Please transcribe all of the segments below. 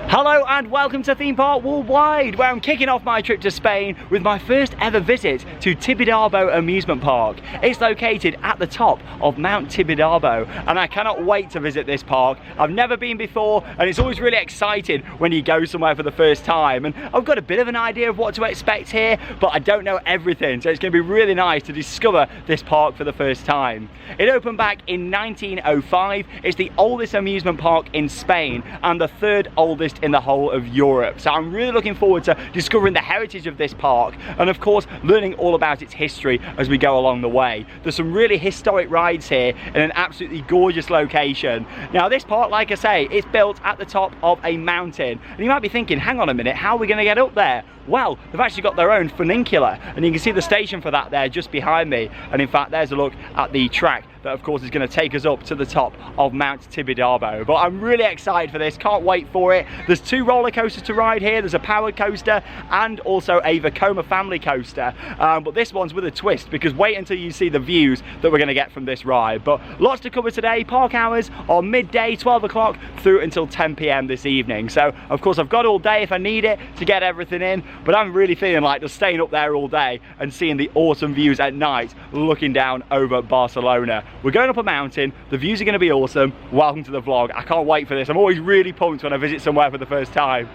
Hello and welcome to Theme Park Worldwide, where I'm kicking off my trip to Spain with my first ever visit to Tibidabo Amusement Park. It's located at the top of Mount Tibidabo and I cannot wait to visit this park. I've never been before and it's always really exciting when you go somewhere for the first time, and I've got a bit of an idea of what to expect here, but I don't know everything, so it's going to be really nice to discover this park for the first time. It opened back in 1905. It's the oldest amusement park in Spain and the third oldest in the whole of Europe. So I'm really looking forward to discovering the heritage of this park and of course learning all about its history as we go along the way. There's some really historic rides here in an absolutely gorgeous location. Now this park, like I say, it's built at the top of a mountain, and you might be thinking, hang on a minute, how are we going to get up there? Well, they've actually got their own funicular and you can see the station for that there just behind me, and in fact there's a look at the track that of course is going to take us up to the top of Mount Tibidabo. But I'm really excited for this, can't wait for it. There's two roller coasters to ride here. There's a powered coaster and also a Vekoma family coaster, but this one's with a twist because wait until you see the views that we're going to get from this ride. But lots to cover today. Park hours are midday 12 o'clock through until 10 p.m. this evening, so of course I've got all day if I need it to get everything in, but I'm really feeling like just staying up there all day and seeing the awesome views at night looking down over Barcelona. We're going up a mountain, the views are going to be awesome. Welcome to the vlog. I can't wait for this. I'm always really pumped when I visit somewhere for the first time.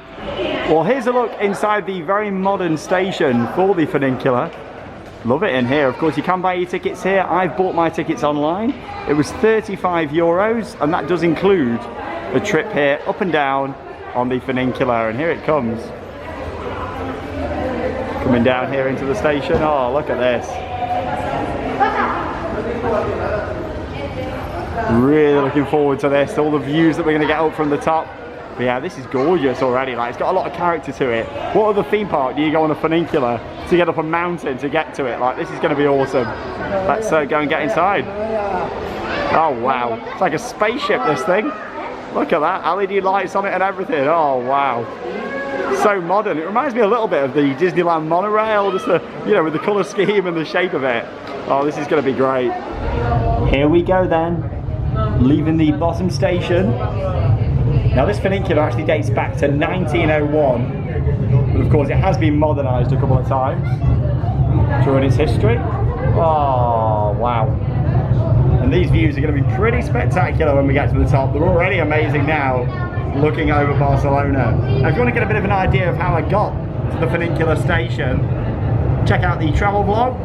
Well, here's a look inside the very modern station for the funicular. Love it in here. Of course you can buy your tickets here. I've bought my tickets online. It was €35 and that does include the trip here up and down on the funicular, and here it comes. Coming down here into the station. Oh, look at this. Really looking forward to this, all the views that we're going to get up from the top. But yeah, this is gorgeous already. Like, it's got a lot of character to it. What other theme park do you go on a funicular to get up a mountain to get to it? Like, this is going to be awesome. Let's go and get inside. Oh wow, it's like a spaceship, this thing. Look at that, LED lights on it and everything. Oh wow, so modern. It reminds me a little bit of the Disneyland monorail, just the, you know, with the colour scheme and the shape of it. Oh, this is going to be great. Here we go then, leaving the bottom station. Now this funicular actually dates back to 1901, but of course it has been modernised a couple of times during its history. Oh wow. And these views are going to be pretty spectacular when we get to the top. They're already amazing now, looking over Barcelona. Now if you want to get a bit of an idea of how I got to the funicular station, check out the travel vlog.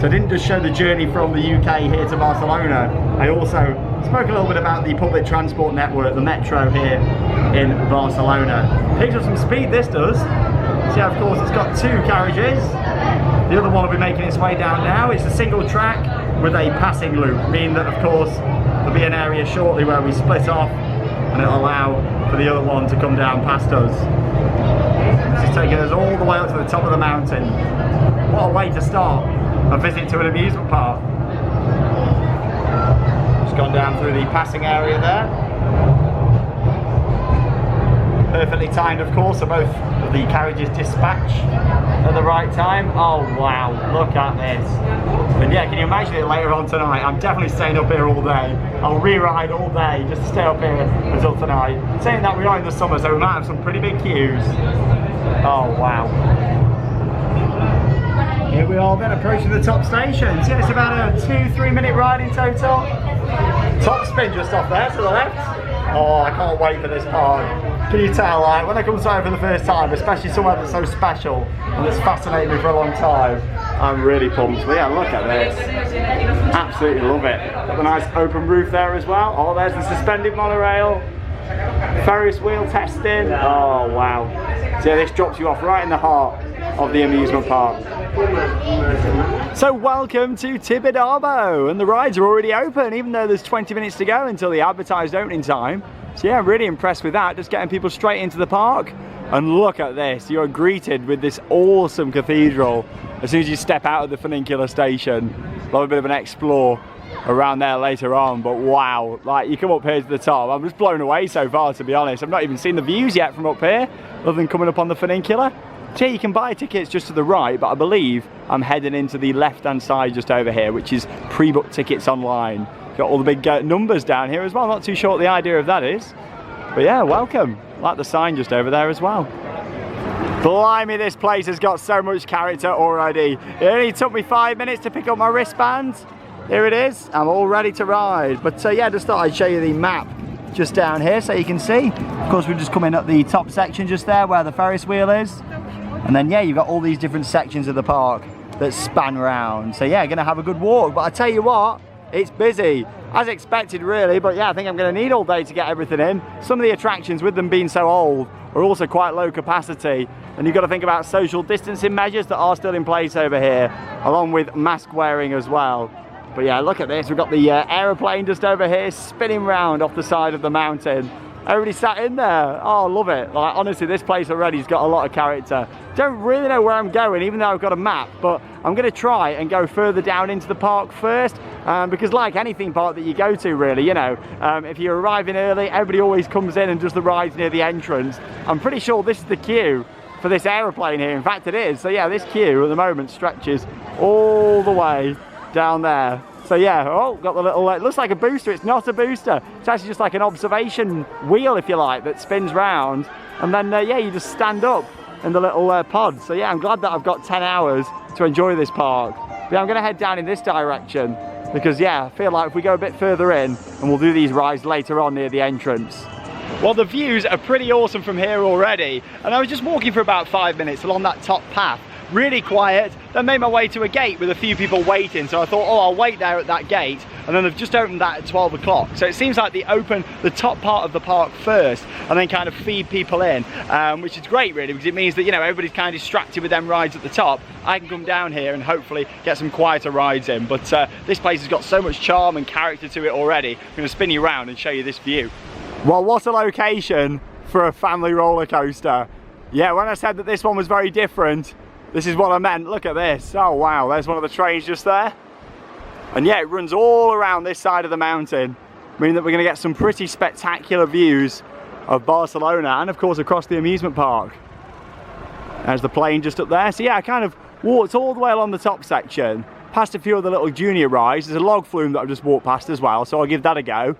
So I didn't just show the journey from the UK here to Barcelona, I also spoke a little bit about the public transport network, the metro here in Barcelona. Picks up some speed, this does. See, of course it's got two carriages. The other one will be making its way down now. It's a single track with a passing loop, meaning that of course there'll be an area shortly where we split off and it'll allow for the other one to come down past us. This is taking us all the way up to the top of the mountain. What a way to start a visit to an amusement park. Just gone down through the passing area there. Perfectly timed, of course, so both of the carriages dispatch at the right time. Oh wow, look at this. And yeah, can you imagine it later on tonight? I'm definitely staying up here all day. I'll re-ride all day just to stay up here until tonight. Saying that, we are in the summer, so we might have some pretty big queues. Oh wow. Here we are then, approaching the top station. So it's about a 2-3 minute ride in total. Top spin just off there to the left. Oh, I can't wait for this park. Can you tell, like, when I come somewhere for the first time, especially somewhere that's so special and that's fascinated me for a long time, I'm really pumped. But yeah, look at this. Absolutely love it. Got the nice open roof there as well. Oh, there's the suspended monorail. Ferris wheel testing. Oh wow. So yeah, this drops you off right in the heart of the amusement park. So welcome to Tibidabo, and the rides are already open even though there's 20 minutes to go until the advertised opening time. So yeah, I'm really impressed with that, just getting people straight into the park. And look at this, you're greeted with this awesome cathedral as soon as you step out of the funicular station. Love a bit of an explore around there later on, but wow, like you come up here to the top, I'm just blown away so far, to be honest. I've not even seen the views yet from up here other than coming up on the funicular. So yeah, you can buy tickets just to the right, but I believe I'm heading into the left hand side just over here, which is pre-book tickets online. Got all the big numbers down here as well. Not too sure what the idea of that is. But yeah, welcome. Like the sign just over there as well. Blimey, this place has got so much character already. It only took me 5 minutes to pick up my wristband. Here it is, I'm all ready to ride. But yeah, just thought I'd show you the map just down here so you can see. Of course, we're just coming up the top section just there where the Ferris wheel is. And then yeah, you've got all these different sections of the park that span round. So yeah, gonna have a good walk. But I tell you what, it's busy. As expected really, but yeah, I think I'm gonna need all day to get everything in. Some of the attractions, with them being so old, are also quite low capacity. And you've got to think about social distancing measures that are still in place over here, along with mask wearing as well. But yeah, look at this. We've got the aeroplane just over here spinning round off the side of the mountain. Everybody sat in there. Oh, I love it. Like, honestly, this place already has got a lot of character. Don't really know where I'm going, even though I've got a map, but I'm going to try and go further down into the park first, because like any theme park that you go to, really, you know, if you're arriving early, everybody always comes in and does the rides near the entrance. I'm pretty sure this is the queue for this aeroplane here. In fact, it is. So yeah, this queue at the moment stretches all the way down there. So yeah, oh, got the little, it looks like a booster. It's not a booster. It's actually just like an observation wheel, if you like, that spins round. And then, yeah, you just stand up in the little pod. So yeah, I'm glad that I've got 10 hours to enjoy this park. But yeah, I'm gonna head down in this direction because yeah, I feel like if we go a bit further in, and we'll do these rides later on near the entrance. Well, the views are pretty awesome from here already. And I was just walking for about 5 minutes along that top path. Really quiet, then made my way to a gate with a few people waiting, so I thought, oh, I'll wait there at that gate, and then they've just opened that at 12 o'clock. So it seems like they open the top part of the park first and then kind of feed people in, which is great really, because it means that, you know, everybody's kind of distracted with them rides at the top. I can come down here and hopefully get some quieter rides in, but this place has got so much charm and character to it already. I'm going to spin you around and show you this view. Well, what a location for a family roller coaster. Yeah, when I said that this one was very different, this is what I meant. Look at this. Oh wow, there's one of the trains just there. And yeah, it runs all around this side of the mountain, meaning that we're going to get some pretty spectacular views of Barcelona and of course across the amusement park. There's the plane just up there. So yeah, I kind of walked all the way along the top section, past a few of the little junior rides. There's a log flume that I've just walked past as well, so I'll give that a go.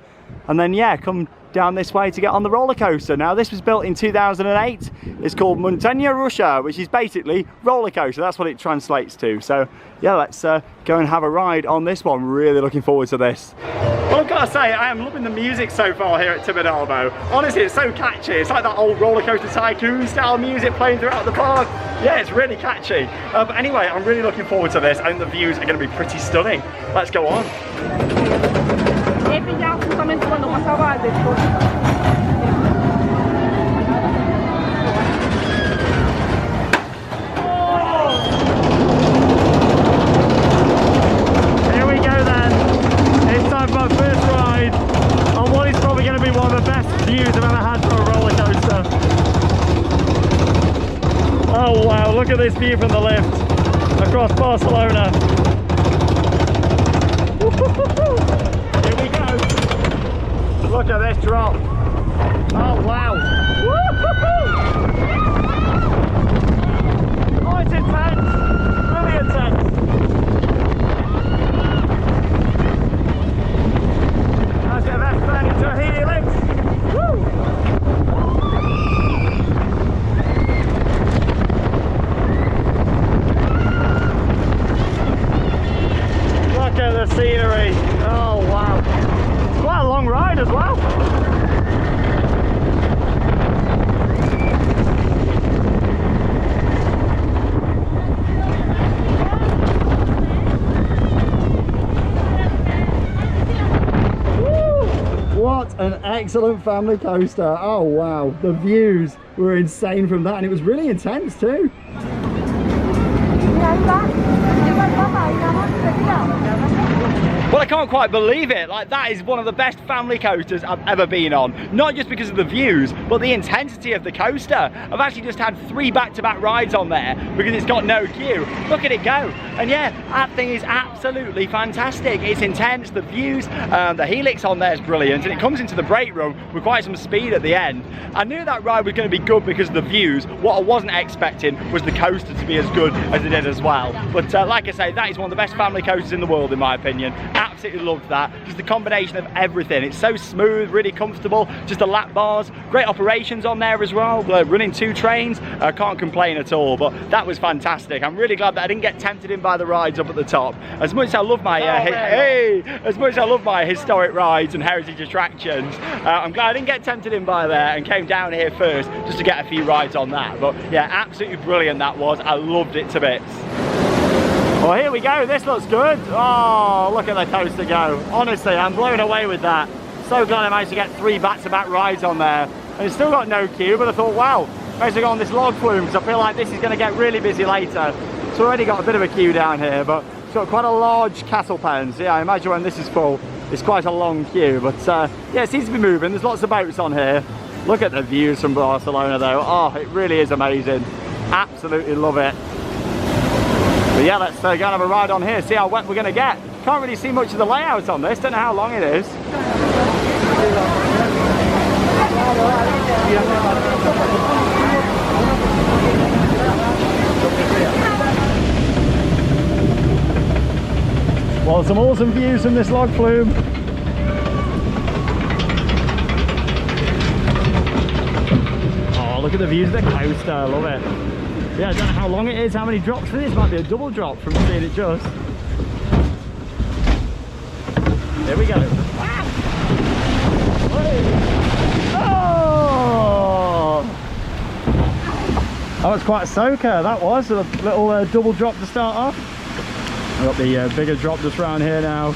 And then yeah, come down this way to get on the roller coaster. Now this was built in 2008. It's called Montagna Russo, which is basically roller coaster. That's what it translates to. So yeah, let's go and have a ride on this one. Really looking forward to this. Well, I've got to say, I am loving the music so far here at Tibidabo. Honestly, it's so catchy. It's like that old roller coaster tycoon style music playing throughout the park. Yeah, it's really catchy. But anyway, I'm really looking forward to this. I think the views are going to be pretty stunning. Let's go on. Oh wow, look at this view from the lift across Barcelona. Here we go. Look at this drop. Oh wow. Oh, it's intense. Really intense. Let's get that thing into a helix. Woo! Look at the scenery. Oh wow. It's quite a long ride as well. Woo! What an excellent family coaster. Oh wow. The views were insane from that, and it was really intense too. Well, I can't quite believe it. Like, that is one of the best family coasters I've ever been on. Not just because of the views, but the intensity of the coaster. I've actually just had 3 back-to-back rides on there because it's got no queue. Look at it go. And yeah, that thing is absolutely fantastic. It's intense, the views, the helix on there is brilliant, and it comes into the brake run with quite some speed at the end. I knew that ride was going to be good because of the views. What I wasn't expecting was the coaster to be as good as it did as well. But like I say, that is one of the best family coasters in the world in my opinion. absolutely loved that. Just the combination of everything. It's so smooth, really comfortable, just the lap bars, great operations on there as well. Running 2 trains, I can't complain at all, but that was fantastic. I'm really glad that I didn't get tempted in by the rides up at the top. As much as I love my as much as I love my historic rides and heritage attractions, I'm glad I didn't get tempted in by there and came down here first just to get a few rides on that. But yeah, absolutely brilliant that was. I loved it to bits. Well, here we go. This looks good. Oh, look at the coaster go. Honestly, I'm blown away with that. So glad I managed to get 3 back-to-back rides on there. And it's still got no queue, but I thought, wow, I managed to go on this log flume because I feel like this is going to get really busy later. It's already got a bit of a queue down here, but it's got quite a large cattle pen. So yeah, I imagine when this is full, it's quite a long queue. But yeah, it seems to be moving. There's lots of boats on here. Look at the views from Barcelona though. Oh, it really is amazing. Absolutely love it. But yeah, let's go and have a ride on here, see how wet we're going to get. Can't really see much of the layout on this, don't know how long it is. Well, some awesome views from this log flume. Oh, look at the views of the coaster, I love it. Yeah, I don't know how long it is, how many drops for this. Might be a double drop from seeing it just. There we go. Oh! That was quite a soaker, that was. A little double drop to start off. I've got the bigger drop just around here now.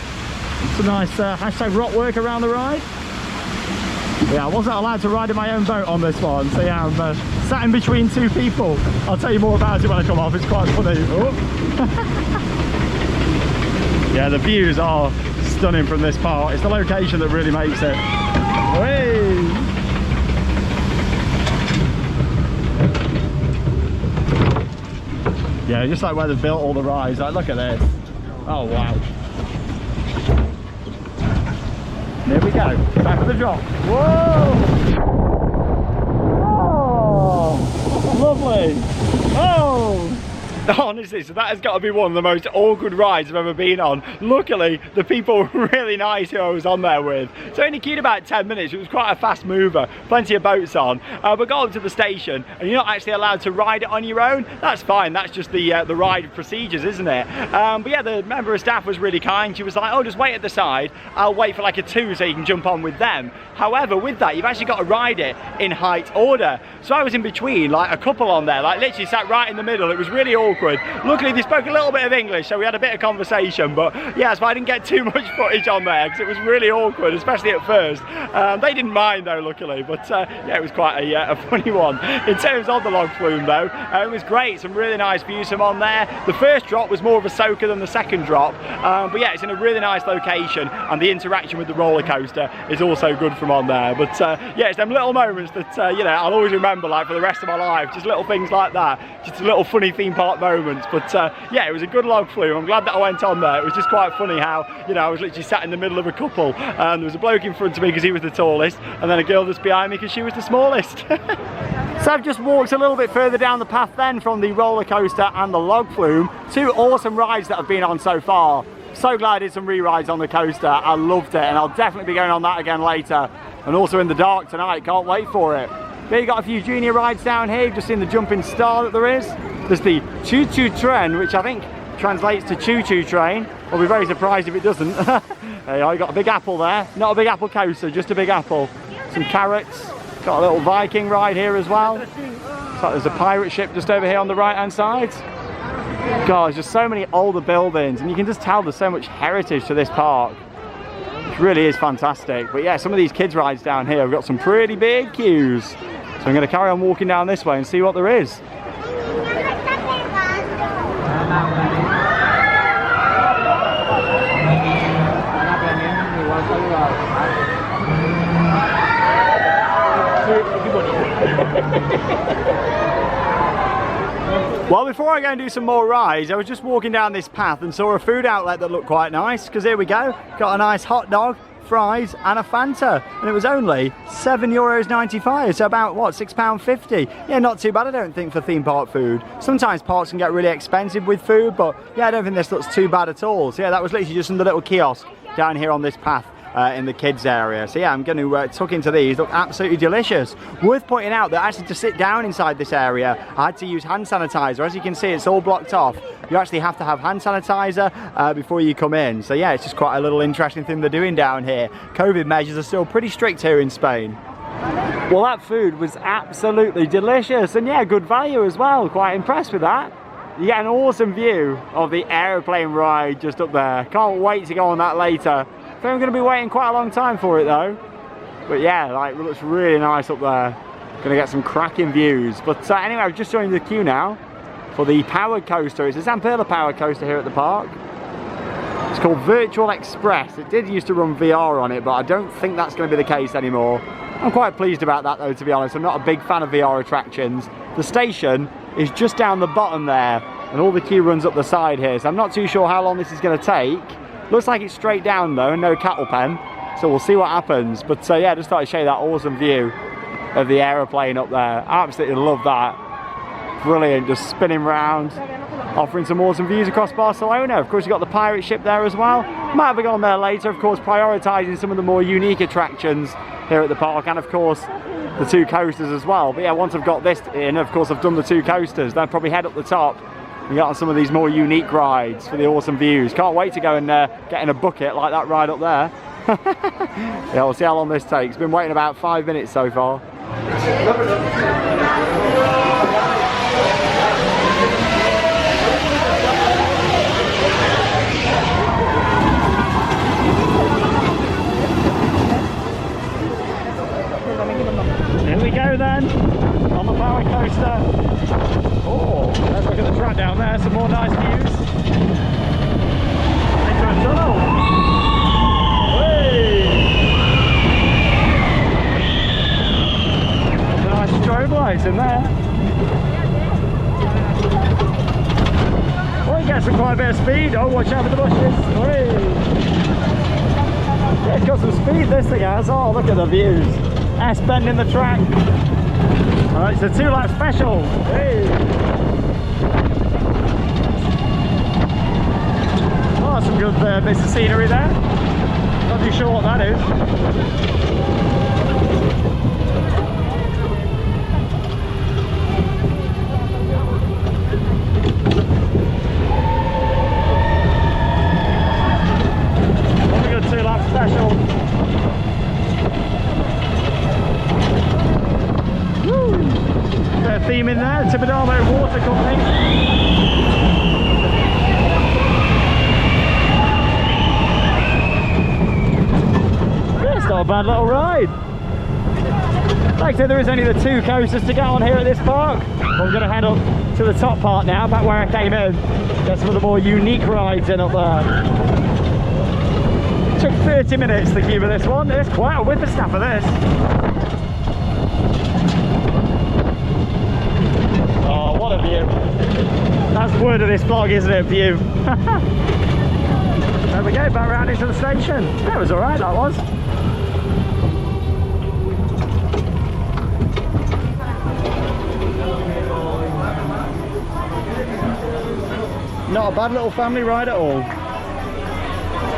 Some nice hashtag rock work around the ride. Yeah, I wasn't allowed to ride in my own boat on this one, so yeah, I'm sat in between 2 people. I'll tell you more about it when I come off, it's quite funny. Oh. Yeah, the views are stunning from this part. It's the location that really makes it. Hey. Yeah, just like where they've built all the rides, like look at this. Oh wow. There we go, back for the drop. Whoa! Oh, lovely. Oh! Honestly, so that has got to be one of the most awkward rides I've ever been on. Luckily, the people were really nice who I was on there with. So only queued about 10 minutes. It was quite a fast mover. Plenty of boats on. But got up to the station and you're not actually allowed to ride it on your own. That's fine. That's just the ride procedures, isn't it? But yeah, the member of staff was really kind. She was like, oh, just wait at the side. I'll wait for like a 2 so you can jump on with them. However, with that, you've actually got to ride it in height order. So I was in between, like a couple on there, like literally sat right in the middle. It was really awkward. Luckily they spoke a little bit of English, so we had a bit of conversation, but yeah, so I didn't get too much footage on there because it was really awkward, especially at first. They didn't mind though, luckily, but yeah, it was quite a funny one. In terms of the log flume though, it was great, some really nice views from on there. The first drop was more of a soaker than the second drop, but yeah, it's in a really nice location and the interaction with the roller coaster is also good from on there. But yeah, it's them little moments that you know, I'll always remember like for the rest of my life, just little things like that, just little funny theme park moments. But yeah, it was a good log flume. I'm glad that I went on there. It was just quite funny how, you know, I was literally sat in the middle of a couple and there was a bloke in front of me because he was the tallest and then a girl just behind me because she was the smallest. So I've just walked a little bit further down the path then from the roller coaster and the log flume. 2 awesome rides that I've been on so far. So glad I did some re-rides on the coaster. I loved it and I'll definitely be going on that again later. And also in the dark tonight, can't wait for it. There you got a few junior rides down here. You've just seen the jumping star that there is. There's the choo-choo train, which I think translates to choo-choo train. I'll be very surprised if it doesn't. There you got a big apple there. Not a big apple coaster, just a big apple. Some carrots. Got a little Viking ride here as well. Looks like there's a pirate ship just over here on the right-hand side. God, there's just so many older buildings, and you can just tell there's so much heritage to this park. It really is fantastic. But yeah, some of these kids rides down here have got some pretty big queues. So I'm going to carry on walking down this way and see what there is. Well, before I go and do some more rides, I was just walking down this path and saw a food outlet that looked quite nice, because here we go, got a nice hot dog fries and a Fanta, and it was only €7.95, so about what, £6.50. Yeah, not too bad I don't think for theme park food. Sometimes parks can get really expensive with food, but yeah, I don't think this looks too bad at all. So yeah, that was literally just in the little kiosk down here on this path in the kids area. So yeah, I'm going to tuck into these. Look absolutely delicious. Worth pointing out that actually to sit down inside this area I had to use hand sanitizer. As you can see, it's all blocked off. You actually have to have hand sanitizer before you come in. So yeah, it's just quite a little interesting thing they're doing down here. COVID measures are still pretty strict here in Spain. Well, that food was absolutely delicious, and yeah, good value as well. Quite impressed with that. You get an awesome view of the aeroplane ride just up there. Can't wait to go on that later. I think I'm going to be waiting quite a long time for it though. But yeah, like, it looks really nice up there. Going to get some cracking views. But anyway, I've just joined the queue now for the powered coaster. It's a Zamperla powered coaster here at the park. It's called Virtual Express. It did used to run VR on it, but I don't think that's going to be the case anymore. I'm quite pleased about that though, to be honest. I'm not a big fan of VR attractions. The station is just down the bottom there, and all the queue runs up the side here, so I'm not too sure how long this is going to take. Looks like it's straight down though, and no cattle pen, so we'll see what happens. But yeah, just thought I'd show you that awesome view of the aeroplane up there. I absolutely love that. Brilliant, just spinning round, offering some awesome views across Barcelona. Of course, you've got the pirate ship there as well. Might have a go on there later, of course, prioritising some of the more unique attractions here at the park, and of course the two coasters as well. But yeah, once I've got this in, of course I've done the two coasters, then I'll probably head up the top and get on some of these more unique rides for the awesome views. Can't wait to go and get in a bucket like that ride up there. Yeah, we'll see how long this takes. Been waiting about 5 minutes so far. Here we go then, on the power coaster. Oh, let's look at the track down there, some more nice views. Into a tunnel. Hey! Some nice strobe lights in there. Oh, it gets some quite a bit of speed. Oh, watch out for the bushes. Hey! Yeah, it's got some speed, this thing has. Oh, look at the views. S-bend in the track. Alright, it's a 2-lap special. Hey! Oh, some good bits of scenery there. Not too sure what that is. What a good 2-lap special. Their theme in there, Tibidabo Water Company. Yeah, it's not a bad little ride. Like I said, there is only the two coasters to get on here at this park. But we're going to head up to the top part now, back where I came in. Get some of the more unique rides in up there. Took 30 minutes to queue for this one. It's quite a whippersnapper this. Oh, what a view. That's the word of this vlog, isn't it? View. There we go, back round into the station. That was alright, that was. Not a bad little family ride at all.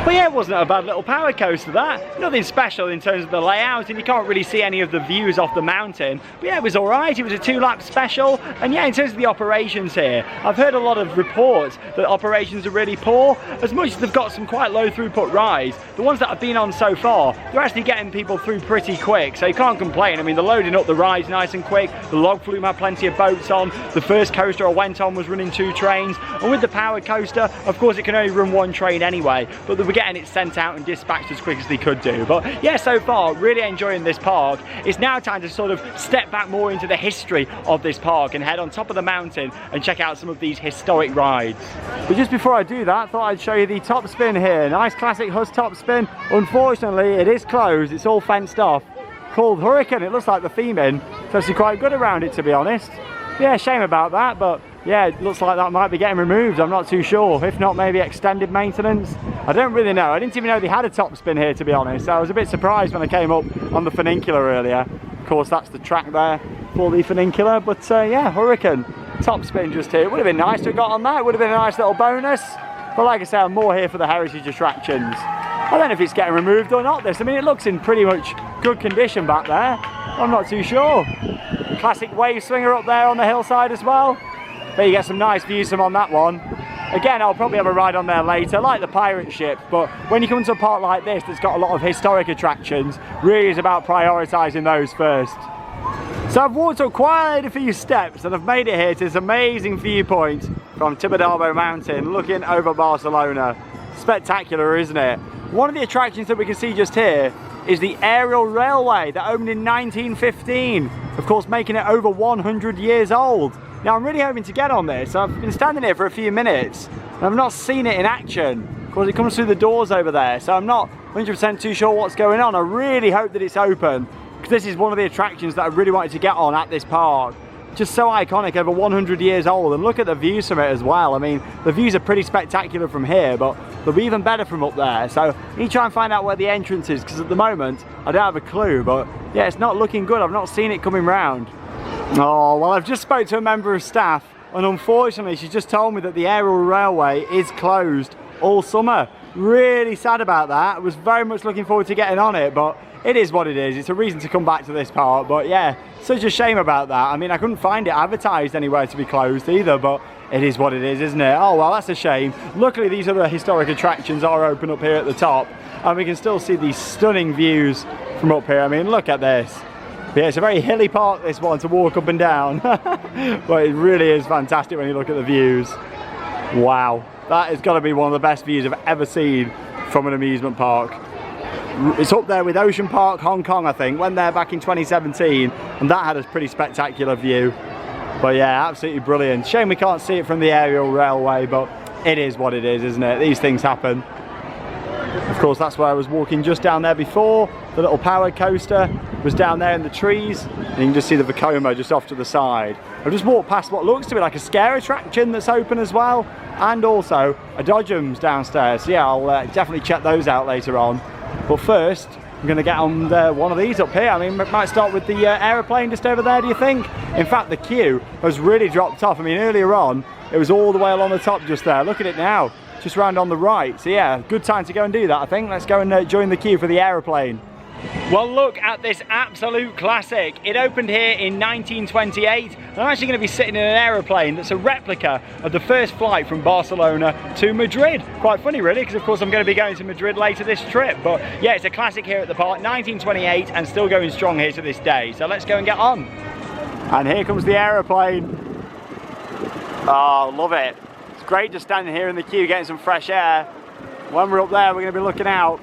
But yeah, it wasn't a bad little power coaster, that. Nothing special in terms of the layout, and you can't really see any of the views off the mountain. But yeah, it was alright. It was a 2-lap special. And yeah, in terms of the operations here, I've heard a lot of reports that operations are really poor. As much as they've got some quite low throughput rides, the ones that I've been on so far, they're actually getting people through pretty quick. So you can't complain. I mean, they're loading up the rides nice and quick. The log flume had plenty of boats on. The first coaster I went on was running 2 trains. And with the power coaster, of course, it can only run 1 train anyway. But they were getting it sent out and dispatched as quick as they could do. But yeah, so far, really enjoying this park. It's now time to sort of step back more into the history of this park and head on top of the mountain and check out some of these historic rides. But just before I do that, I thought I'd show you the top spin here. Nice classic Hus top spin. Unfortunately, it is closed. It's all fenced off. Called Hurricane. It looks like the theming. It's actually quite good around it, to be honest. Yeah, shame about that, but yeah, it looks like that might be getting removed. I'm not too sure. If not, maybe extended maintenance. I don't really know. I didn't even know they had a top spin here, to be honest. So I was a bit surprised when I came up on the funicular earlier. Of course, that's the track there for the funicular. But yeah, Hurricane top spin just here. It would have been nice to have got on that. It would have been a nice little bonus. But like I say, I'm more here for the heritage attractions. I don't know if it's getting removed or not, this. I mean, it looks in pretty much good condition back there. I'm not too sure. Classic wave swinger up there on the hillside as well. But you get some nice views from on that one. Again, I'll probably have a ride on there later, like the pirate ship. But when you come to a park like this that's got a lot of historic attractions, really is about prioritising those first. So I've walked up quite a few steps and I've made it here to this amazing viewpoint from Tibidabo Mountain, looking over Barcelona. Spectacular, isn't it? One of the attractions that we can see just here is the aerial railway that opened in 1915, of course making it over 100 years old. Now I'm really hoping to get on this. I've been standing here for a few minutes and I've not seen it in action. Of course it comes through the doors over there, so I'm not 100% too sure what's going on. I really hope that it's open, because this is one of the attractions that I really wanted to get on at this park. Just so iconic, over 100 years old, and look at the views from it as well. I mean, the views are pretty spectacular from here, but they'll be even better from up there. So I need to try and find out where the entrance is, because at the moment I don't have a clue. But yeah, it's not looking good. I've not seen it coming round. Oh, well, I've just spoke to a member of staff, and unfortunately she's just told me that the aerial railway is closed all summer. Really sad about that. I was very much looking forward to getting on it, but it is what it is. It's a reason to come back to this park. But yeah, such a shame about that. I mean, I couldn't find it advertised anywhere to be closed either, but it is what it is, isn't it? Oh, well, that's a shame. Luckily, these other historic attractions are open up here at the top, and we can still see these stunning views from up here. I mean, look at this. Yeah, it's a very hilly park, this one, to walk up and down. But it really is fantastic when you look at the views. Wow, that has got to be one of the best views I've ever seen from an amusement park. It's up there with Ocean Park Hong Kong, I think. Went there back in 2017 and that had a pretty spectacular view. But yeah, absolutely brilliant. Shame we can't see it from the aerial railway, but it is what it is, isn't it? These things happen. Of course, that's where I was walking just down there before. The little power coaster was down there in the trees, and you can just see the Vekoma just off to the side. I've just walked past what looks to be like a scare attraction that's open as well, and also a Dodgems downstairs. So yeah, I'll definitely check those out later on. But first, I'm going to get on one of these up here. I mean, might start with the aeroplane just over there, do you think? In fact, the queue has really dropped off. I mean, earlier on, it was all the way along the top just there. Look at it now, just round on the right. So yeah, good time to go and do that, I think. Let's go and join the queue for the aeroplane. Well, look at this absolute classic. It opened here in 1928, and I'm actually going to be sitting in an aeroplane that's a replica of the first flight from Barcelona to Madrid. Quite funny, really, because of course I'm going to be going to Madrid later this trip. But yeah, it's a classic here at the park, 1928, and still going strong here to this day. So let's go and get on. And here comes the aeroplane. Oh, love it. It's great just standing here in the queue getting some fresh air. When we're up there, we're going to be looking out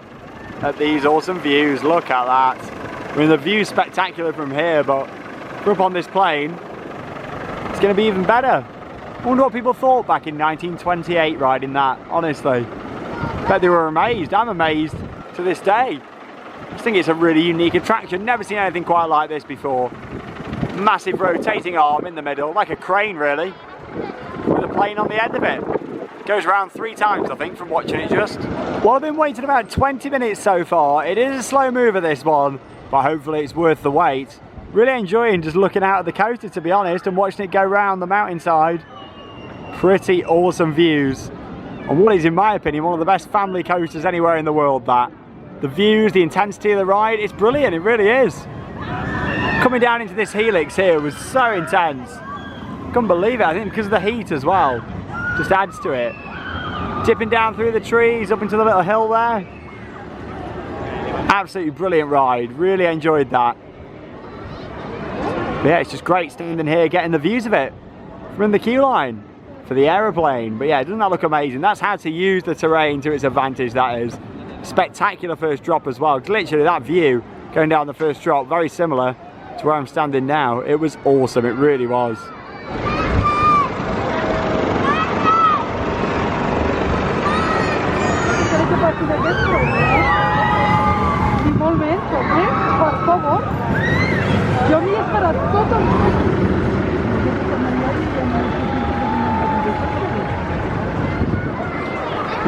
at these awesome views. Look at that. I mean, the view's spectacular from here, but if we're up on this plane, it's going to be even better. I wonder what people thought back in 1928 riding that, honestly. Bet they were amazed. I'm amazed to this day. I just think it's a really unique attraction. Never seen anything quite like this before. Massive rotating arm in the middle, like a crane really, with a plane on the end of it. Goes around 3 times, I think, from watching it just. Well, I've been waiting about 20 minutes so far. It is a slow mover, this one, but hopefully it's worth the wait. Really enjoying just looking out at the coaster, to be honest, and watching it go round the mountainside. Pretty awesome views. And what is, in my opinion, one of the best family coasters anywhere in the world, that. The views, the intensity of the ride, it's brilliant, it really is. Coming down into this helix here was so intense. Couldn't believe it, I think because of the heat as well. Just adds to it. Dipping down through the trees up into the little hill there. Absolutely brilliant ride. Really enjoyed that. But yeah, it's just great standing here getting the views of it from the queue line for the aeroplane. But yeah, doesn't that look amazing? That's how to use the terrain to its advantage, that is. Spectacular first drop as well. Literally that view going down the first drop, very similar to where I'm standing now. It was awesome, it really was.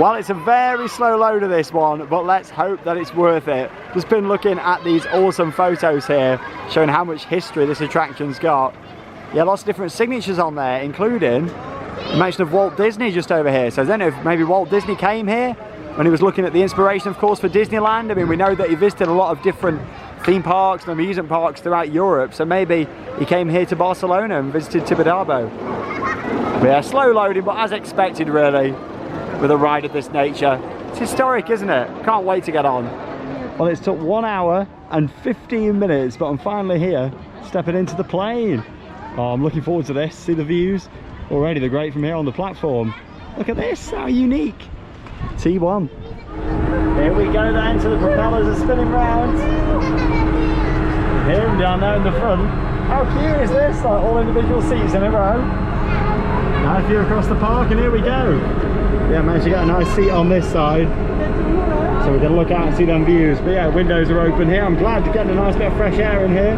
Well, it's a very slow loader, this one, but let's hope that it's worth it. Just been looking at these awesome photos here, showing how much history this attraction's got. Yeah, lots of different signatures on there, including a mention of Walt Disney just over here. So I don't know if maybe Walt Disney came here when he was looking at the inspiration, of course, for Disneyland. I mean, we know that he visited a lot of different theme parks and amusement parks throughout Europe, so maybe he came here to Barcelona and visited Tibidabo. But yeah, slow loading, but as expected, really, with a ride of this nature. It's historic, isn't it? Can't wait to get on. Well, it's took 1 hour and 15 minutes, but I'm finally here, stepping into the plane. Oh, I'm looking forward to this. See the views? Already they're great from here on the platform. Look at this, how unique. T1. Here we go then, so the propellers are spinning round. Here and down there in the front. How cute is this? Like all individual seats in a row. Nice view across the park, and here we go. Yeah, managed to get a nice seat on this side. So we're gonna look out and see them views. But yeah, windows are open here. I'm glad to get a nice bit of fresh air in here.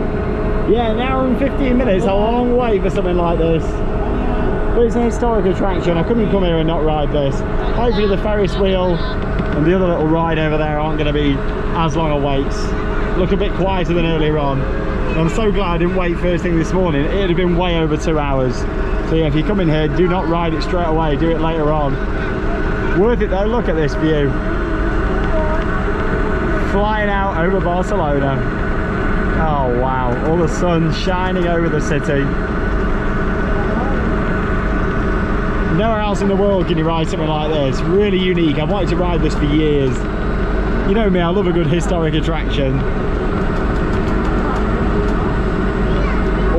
Yeah, an hour and 15 minutes, a long wait for something like this. But it's an historic attraction. I couldn't come here and not ride this. Hopefully the Ferris Wheel and the other little ride over there aren't going to be as long a waits. Look a bit quieter than earlier on. And I'm so glad I didn't wait first thing this morning. It would have been way over 2 hours. So yeah, if you come in here, do not ride it straight away. Do it later on. Worth it though. Look at this view. Flying out over Barcelona. Oh wow, all the sun shining over the city. Nowhere else in the world can you ride something like this. Really unique. I've wanted to ride this for years. You know me, I love a good historic attraction.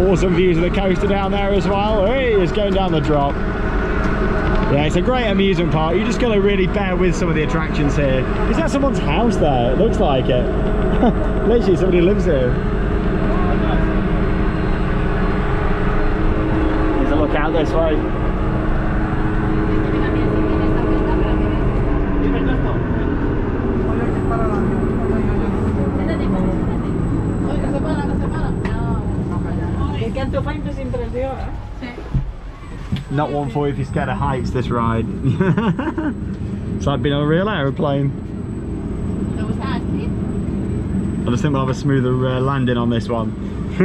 Awesome views of the coaster down there as well. Hey, it's going down the drop. Yeah, it's a great amusement park. You just got to really bear with some of the attractions here. Is that someone's house there? It looks like it. Literally, somebody lives here. There's a look out this way. Not one for you if you're scared of heights, this ride. It's like being on a real aeroplane. I just think we'll have a smoother landing on this one.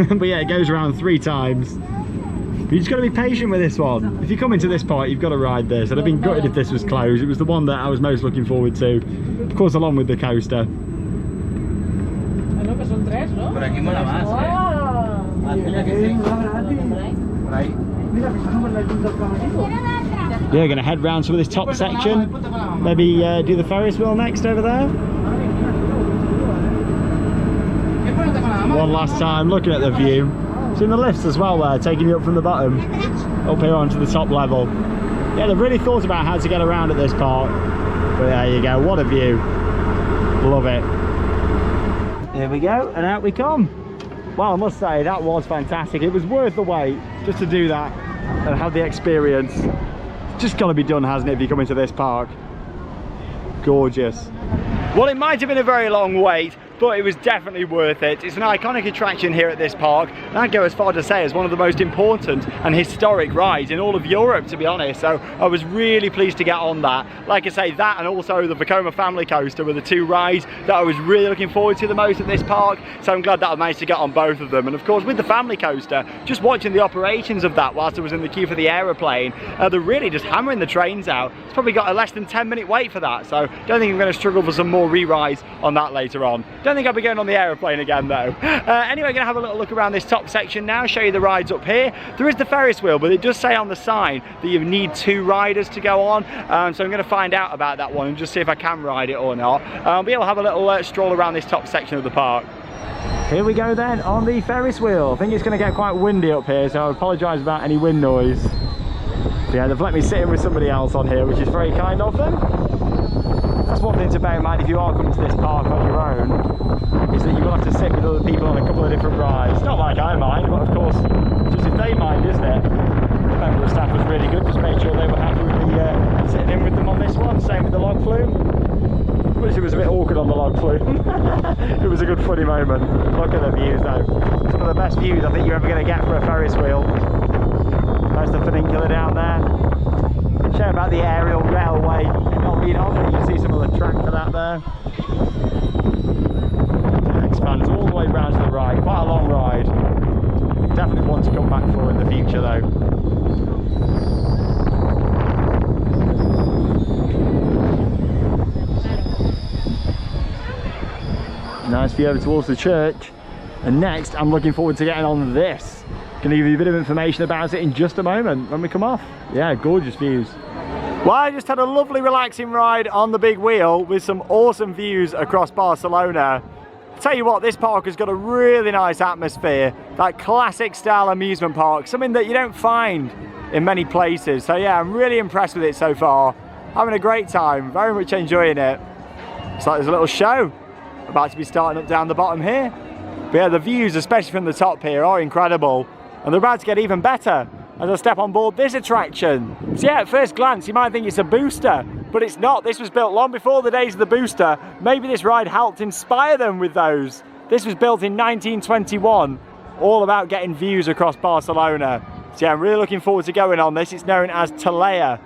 But yeah, it goes around 3 times. But you just got to be patient with this one. If you come into this part, you've got to ride this. I'd have been gutted if this was closed. It was the one that I was most looking forward to. Of course, along with the coaster. Yeah, gonna head round some of this top section. Maybe do the Ferris wheel next over there. One last time, looking at the view. Seeing the lifts as well there, taking you up from the bottom, up here onto the top level. Yeah, they've really thought about how to get around at this park. But there you go, what a view. Love it. Here we go, and out we come. Well, I must say, that was fantastic. It was worth the wait just to do that and have the experience. It's just got to be done, hasn't it, if you come into this park? Gorgeous. Well, it might have been a very long wait, but it was definitely worth it. It's an iconic attraction here at this park, and I'd go as far to say it's one of the most important and historic rides in all of Europe, to be honest. So I was really pleased to get on that. Like I say, that and also the Vekoma family coaster were the 2 rides that I was really looking forward to the most at this park. So I'm glad that I managed to get on both of them. And of course, with the family coaster, just watching the operations of that whilst I was in the queue for the aeroplane, they're really just hammering the trains out. It's probably got a less than 10-minute wait for that. So don't think I'm going to struggle for some more re-rides on that later on. Don't think I'll be going on the aeroplane again though. Anyway, I'm going to have a little look around this top section now, show you the rides up here. There is the Ferris wheel, but it does say on the sign that you need 2 riders to go on. So I'm going to find out about that one and just see if I can ride it or not. But yeah, we'll have a little stroll around this top section of the park. Here we go then on the Ferris wheel. I think it's going to get quite windy up here, so I apologise about any wind noise. But yeah, they've let me sit in with somebody else on here, which is very kind of them. That's one thing to bear in mind if you are coming to this park on your own, is that you will have to sit with other people on a couple of different rides. Not like I mind, but of course, just if they mind, isn't it? The member of staff was really good, just made sure they were happy with me sitting in with them on this one. Same with the log flume. Which it was a bit awkward on the log flume. It was a good funny moment. Look at the views though. Some of the best views I think you're ever going to get for a Ferris wheel. There's the funicular down there. Show about the aerial railway on been on, but you can see some of the track for that there. It expands all the way round to the right, quite a long ride. Definitely one to come back for in the future though. Nice view over towards the church. And next, I'm looking forward to getting on this. Gonna give you a bit of information about it in just a moment when we come off. Yeah, gorgeous views. Well, I just had a lovely relaxing ride on the big wheel with some awesome views across Barcelona. Tell you what, this park has got a really nice atmosphere. That classic style amusement park, something that you don't find in many places. So yeah, I'm really impressed with it so far. Having a great time, very much enjoying it. It's like there's a little show about to be starting up down the bottom here. But yeah, the views, especially from the top here, are incredible. And they're about to get even better as I step on board this attraction. So yeah, at first glance, you might think it's a booster, but it's not. This was built long before the days of the booster. Maybe this ride helped inspire them with those. This was built in 1921, all about getting views across Barcelona. So yeah, I'm really looking forward to going on this. It's known as Talea,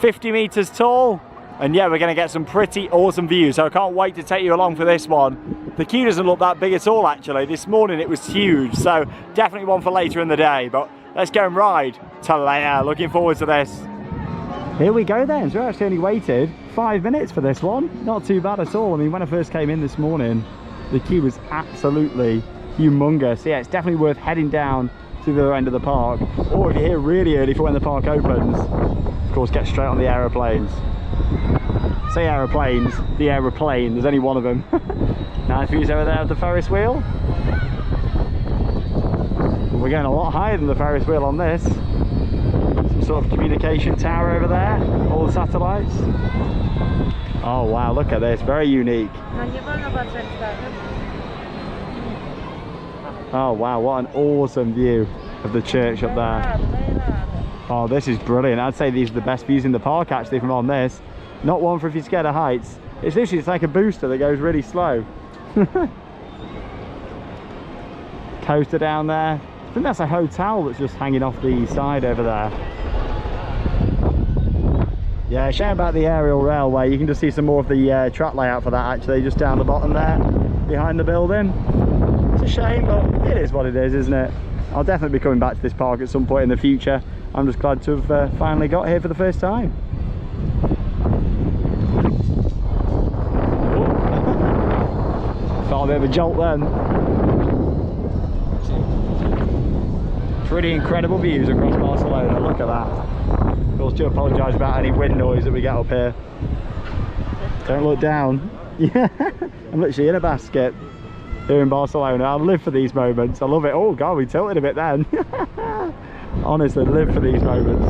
50 meters tall. And yeah, we're gonna get some pretty awesome views. So I can't wait to take you along for this one. The queue doesn't look that big at all actually. This morning it was huge, so definitely one for later in the day. But let's go and ride Talea. Looking forward to this. Here we go then. So I actually only waited 5 minutes for this one. Not too bad at all. I mean, when I first came in this morning, the queue was absolutely humongous. Yeah, it's definitely worth heading down to the other end of the park. Or if you're here really early for when the park opens, of course, get straight on the aeroplanes. Say aeroplanes, the aeroplane, there's only one of them. Nice views over there of the Ferris wheel. We're going a lot higher than the Ferris wheel on this. Some sort of communication tower over there, all the satellites. Oh wow, look at this, very unique. Oh wow, what an awesome view of the church up there. Oh, this is brilliant. I'd say these are the best views in the park actually from on this. Not one for if you're scared of heights. It's literally, it's like a booster that goes really slow. Coaster down there. I think that's a hotel that's just hanging off the side over there. Yeah, shame about the aerial railway. You can just see some more of the track layout for that actually, just down the bottom there, behind the building. It's a shame, but it is what it is, isn't it? I'll definitely be coming back to this park at some point in the future. I'm just glad to have finally got here for the first time. Felt a bit of a jolt then. Pretty incredible views across Barcelona, look at that. Of course, do apologise about any wind noise that we get up here. Don't look down. Yeah, I'm literally in a basket here in Barcelona. I live for these moments, I love it. Oh god, we tilted a bit then. Honestly, live for these moments.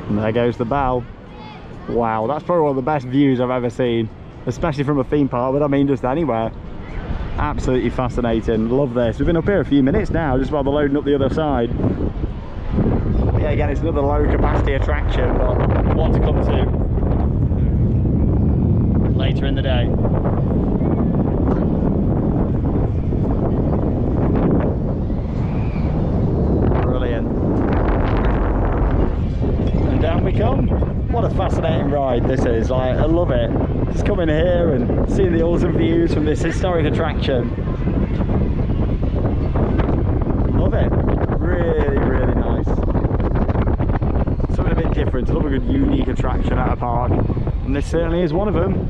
And there goes the bell. Wow, that's probably one of the best views I've ever seen, especially from a theme park, but I mean just anywhere. Absolutely fascinating, love this. We've been up here a few minutes now, just while they're loading up the other side. But yeah, again, it's another low capacity attraction, but one to come to later in the day. Brilliant. And down we come. What a fascinating ride this is. Like, I love it. Just coming here and seeing the awesome views from this historic attraction. Love it. Really, really nice. Something a bit different. I love a good unique attraction at a park, and this certainly is one of them.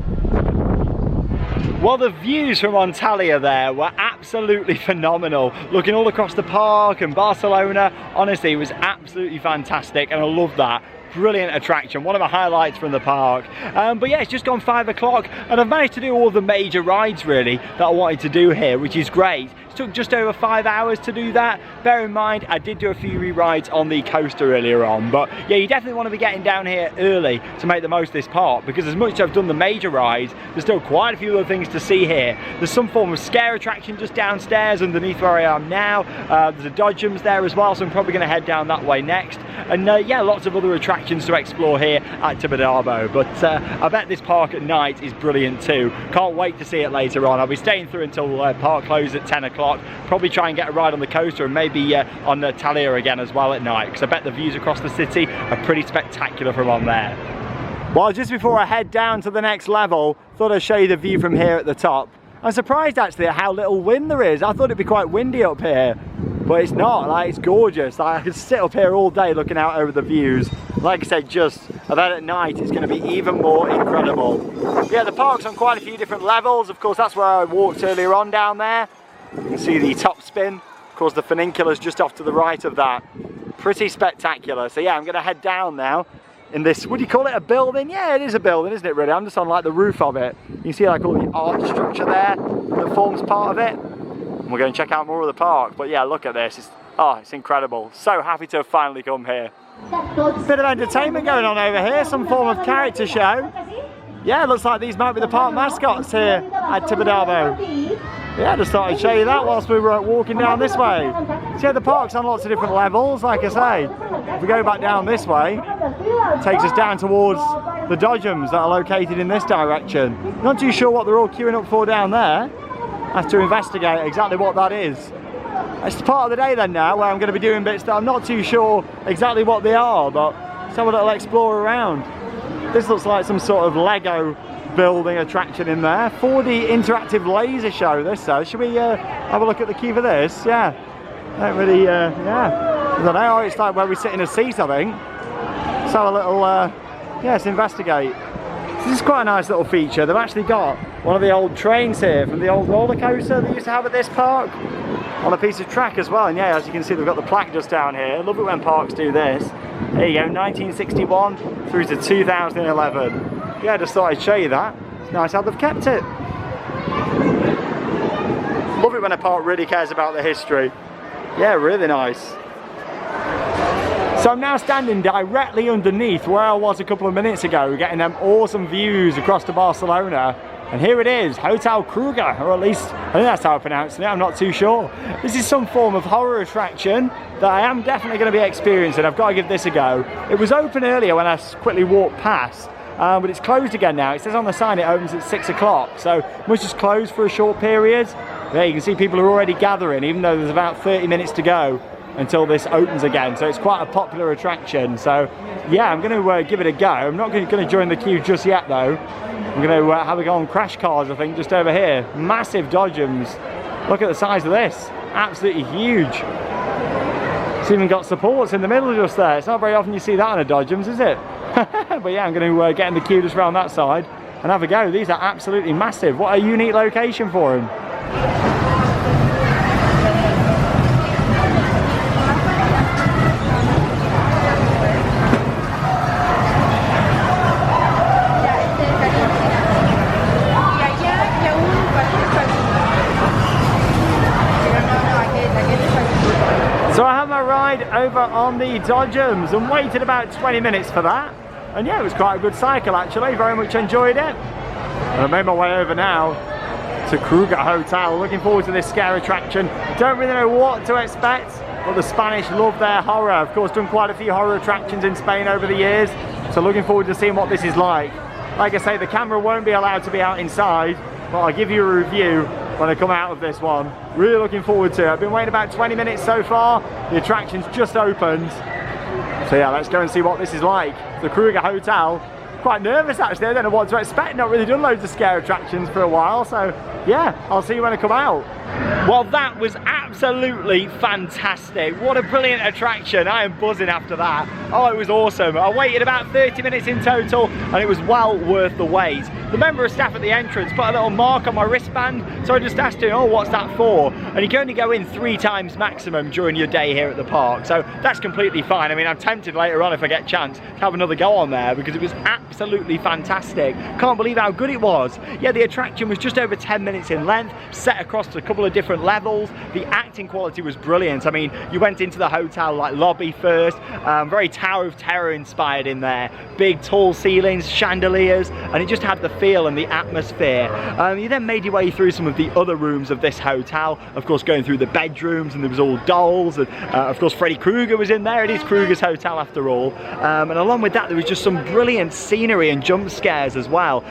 Well, the views from Montagna there were absolutely phenomenal. Looking all across the park and Barcelona, honestly, it was absolutely fantastic, and I love that. Brilliant attraction, one of the highlights from the park. But yeah, it's just gone 5 o'clock and I've managed to do all the major rides really that I wanted to do here, which is great. It took just over 5 hours to do that. Bear in mind, I did do a few re-rides on the coaster earlier on, but yeah, you definitely want to be getting down here early to make the most of this park, because as much as I've done the major rides, there's still quite a few other things to see here. There's some form of scare attraction just downstairs underneath where I am now. There's a Dodgems there as well, so I'm probably going to head down that way next. And yeah, lots of other attractions to explore here at Tibidabo, but I bet this park at night is brilliant too. Can't wait to see it later on. I'll be staying through until park closes at 10 o'clock. o'clock, probably try and get a ride on the coaster and maybe on the Talia again as well at night, because I bet the views across the city are pretty spectacular from on there. Well, just before I head down to the next level, thought I'd show you the view from here at the top. I'm surprised actually at how little wind there is. I thought it'd be quite windy up here, but it's not. Like, it's gorgeous. Like, I could sit up here all day looking out over the views. Like I said, and then at night it's going to be even more incredible. Yeah, the park's on quite a few different levels. Of course, that's where I walked earlier on down there. You can see the top spin. Of course, the funiculars just off to the right of that. Pretty spectacular. So yeah, I'm going to head down now in this, would you call it a building? Yeah, it is a building, isn't it really? I'm just on like the roof of it. You can see like all the art structure there that forms part of it. And we're going to check out more of the park. But yeah, look at this. It's incredible. So happy to have finally come here. Bit of entertainment going on over here, some form of character show. Yeah, looks like these might be the park mascots here at Tibidabo. Yeah, just thought I'd show you that whilst we were walking down this way. So yeah, the park's on lots of different levels, like I say. If we go back down this way, it takes us down towards the dodgems that are located in this direction. Not too sure what they're all queuing up for down there. I have to investigate exactly what that is. It's part of the day then now where I'm going to be doing bits that I'm not too sure exactly what they are, but let's have a little explore around. This looks like some sort of Lego building attraction in there. 4D interactive laser show, this says. Should we have a look at the queue for this? Yeah. Don't really, yeah. I don't know, it's like where we sit in a seat, I think. Let's have a little, let's investigate. This is quite a nice little feature. They've actually got one of the old trains here from the old roller coaster they used to have at this park on a piece of track as well. And yeah, as you can see, they've got the plaque just down here. I love it when parks do this. There you go, 1961 through to 2011. Yeah, I just thought I'd show you that. It's nice how they've kept it. Love it when a park really cares about the history. Yeah, really nice. So I'm now standing directly underneath where I was a couple of minutes ago, getting them awesome views across to Barcelona. And here it is, Hotel Kruger, or at least, I think that's how I'm pronouncing it, I'm not too sure. This is some form of horror attraction that I am definitely going to be experiencing. I've got to give this a go. It was open earlier when I quickly walked past, but it's closed again now. It says on the sign it opens at 6 o'clock, so it must just close for a short period. There you can see people are already gathering, even though there's about 30 minutes to go until this opens again, so it's quite a popular attraction. So yeah, I'm going to give it a go. I'm not going to join the queue just yet though. I'm going to have a go on crash cars, I think, just over here. Massive dodgems. Look at the size of this. Absolutely huge. It's even got supports in the middle just there. It's not very often you see that on a dodgems, is it? But yeah, I'm going to get in the queue just around that side and have a go. These are absolutely massive. What a unique location for them. So I had my ride over on the dodgems and waited about 20 minutes for that. And yeah, it was quite a good cycle actually, very much enjoyed it. And I made my way over now to Kruger Hotel, looking forward to this scare attraction. Don't really know what to expect, but the Spanish love their horror. Of course, done quite a few horror attractions in Spain over the years, so looking forward to seeing what this is like. Like I say, the camera won't be allowed to be out inside, but I'll give you a review when I come out of this one. Really looking forward to it. I've been waiting about 20 minutes so far. The attraction's just opened. So yeah, let's go and see what this is like. The Kruger Hotel. Quite nervous actually, I don't know what to expect. Not really done loads of scare attractions for a while, so yeah, I'll see you when I come out. Well, that was absolutely fantastic. What a brilliant attraction. I am buzzing after that. Oh, it was awesome. I waited about 30 minutes in total and it was well worth the wait. The member of staff at the entrance put a little mark on my wristband, so I just asked him, oh, what's that for? And you can only go in 3 times maximum during your day here at the park, so that's completely fine. I mean, I'm tempted later on if I get a chance to have another go on there because it was absolutely fantastic. Can't believe how good it was. Yeah, the attraction was just over 10 minutes in length, set across a couple of different levels. The acting quality was brilliant. I mean, you went into the hotel like lobby first, very Tower of Terror inspired in there. Big tall ceilings, chandeliers, and it just had the feel and the atmosphere. You then made your way through some of the other rooms of this hotel, of course going through the bedrooms, and there was all dolls, and of course Freddy Krueger was in there. It is Kruger's hotel after all, and along with that there was just some brilliant scenery and jump scares as well.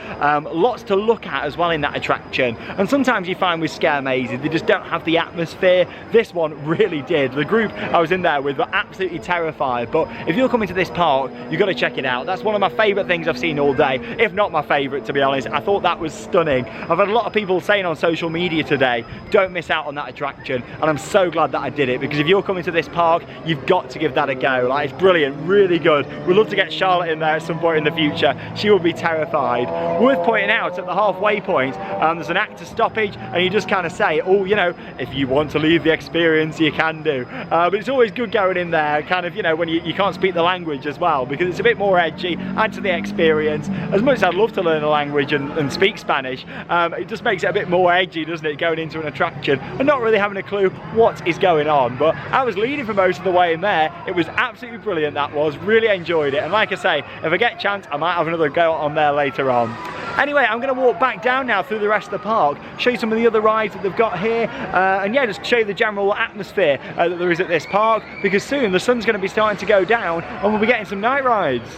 Lots to look at as well in that attraction, and sometimes you find with scare mazes they just don't have the atmosphere. This one really did. The group I was in there with were absolutely terrified, but if you're coming to this park you've got to check it out. That's one of my favourite things I've seen all day, if not my favourite, to be honest. I thought that was stunning. I've had a lot of people saying on social media today, don't miss out on that attraction, and I'm so glad that I did it, because if you're coming to this park you've got to give that a go. Like, it's brilliant, really good. We'd love to get Charlotte in there at some point in the future. She will be terrified. Worth pointing out, at the halfway point there's an actor stoppage, and you just kind of say, oh, you know, if you want to leave the experience you can do, but it's always good going in there kind of, you know, when you can't speak the language as well, because it's a bit more edgy, add to the experience. As much as I'd love to learn a language and speak Spanish, it just makes it a bit more edgy, doesn't it, going into an attraction and not really having a clue what is going on. But I was leading for most of the way in there. It was absolutely brilliant, that was. Really enjoyed it, and like I say, if I get a chance I might have another go on there later on. Anyway, I'm going to walk back down now through the rest of the park, show you some of the other rides that they've got here, and yeah, just show you the general atmosphere that there is at this park, because soon the sun's going to be starting to go down and we'll be getting some night rides.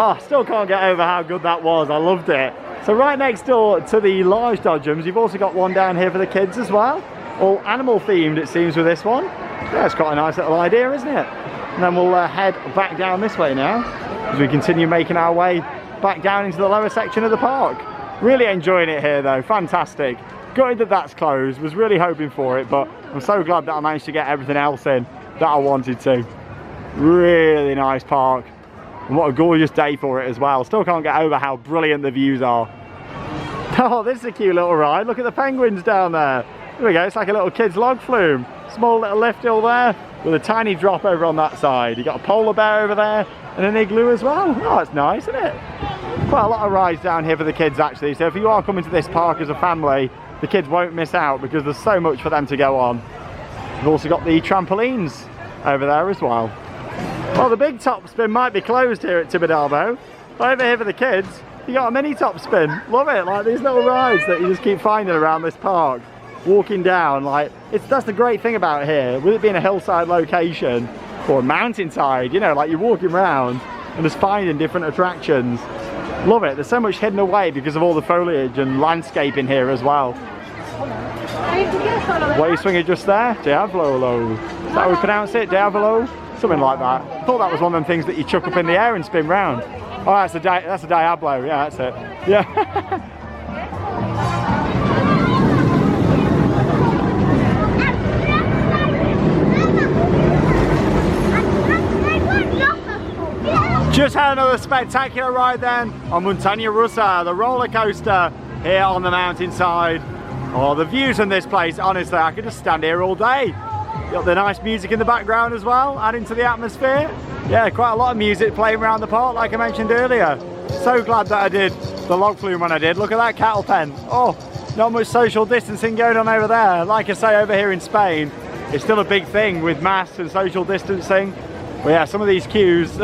Oh, still can't get over how good that was. I loved it. So right next door to the large dodgems, you've also got one down here for the kids as well. All animal themed, it seems, with this one. Yeah, it's quite a nice little idea, isn't it? And then we'll head back down this way now as we continue making our way back down into the lower section of the park. Really enjoying it here though, fantastic. Gutted that that's closed, was really hoping for it, but I'm so glad that I managed to get everything else in that I wanted to. Really nice park, and what a gorgeous day for it as well. Still can't get over how brilliant the views are. Oh, this is a cute little ride. Look at the penguins down there. There we go, it's like a little kid's log flume. Small little lift hill there with a tiny drop over on that side. You've got a polar bear over there and an igloo as well. Oh, it's nice, isn't it? Quite a lot of rides down here for the kids actually, so if you are coming to this park as a family, the kids won't miss out because there's so much for them to go on. We've also got the trampolines over there as well. Well, the big top spin might be closed here at Tibidabo, but over here for the kids, you got a mini top spin. Love it, like these little rides that you just keep finding around this park. Walking down, like, that's the great thing about here, with it being a hillside location or a mountainside, you know, like you're walking around and just finding different attractions. Love it. There's so much hidden away because of all the foliage and landscaping here as well. What are you swinging just there? Diavolo. Is that how we pronounce it? Diavolo? Something like that. I thought that was one of them things that you chuck up in the air and spin round. Oh, that's a Diablo. Yeah, that's it. Yeah. Just had another spectacular ride then on Montagna Russo, the roller coaster here on the mountainside. Oh, the views in this place, honestly, I could just stand here all day. You got the nice music in the background as well, adding to the atmosphere. Yeah, quite a lot of music playing around the park, like I mentioned earlier. So glad that I did the log flume when I did. Look at that cattle pen. Oh, not much social distancing going on over there. Like I say, over here in Spain, it's still a big thing with masks and social distancing. But yeah, some of these queues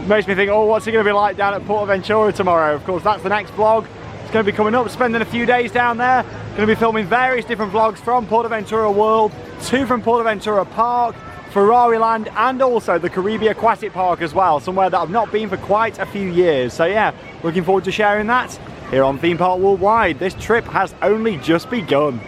makes me think, oh, what's it going to be like down at Portaventura tomorrow? Of course, that's the next vlog. It's going to be coming up, spending a few days down there. Going to be filming various different vlogs from Portaventura World, 2 from Portaventura Park, Ferrari Land, and also the Caribbean Aquatic Park as well, somewhere that I've not been for quite a few years. So yeah, looking forward to sharing that here on Theme Park Worldwide. This trip has only just begun.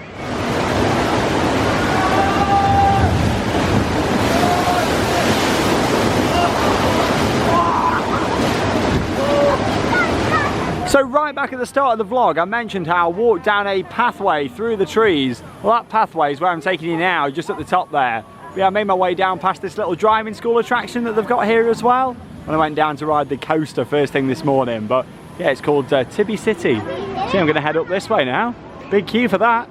So right back at the start of the vlog, I mentioned how I walked down a pathway through the trees. Well, that pathway is where I'm taking you now, just at the top there. But yeah, I made my way down past this little driving school attraction that they've got here as well. And I went down to ride the coaster first thing this morning. But yeah, it's called Tibi City. So I'm going to head up this way now. Big queue for that.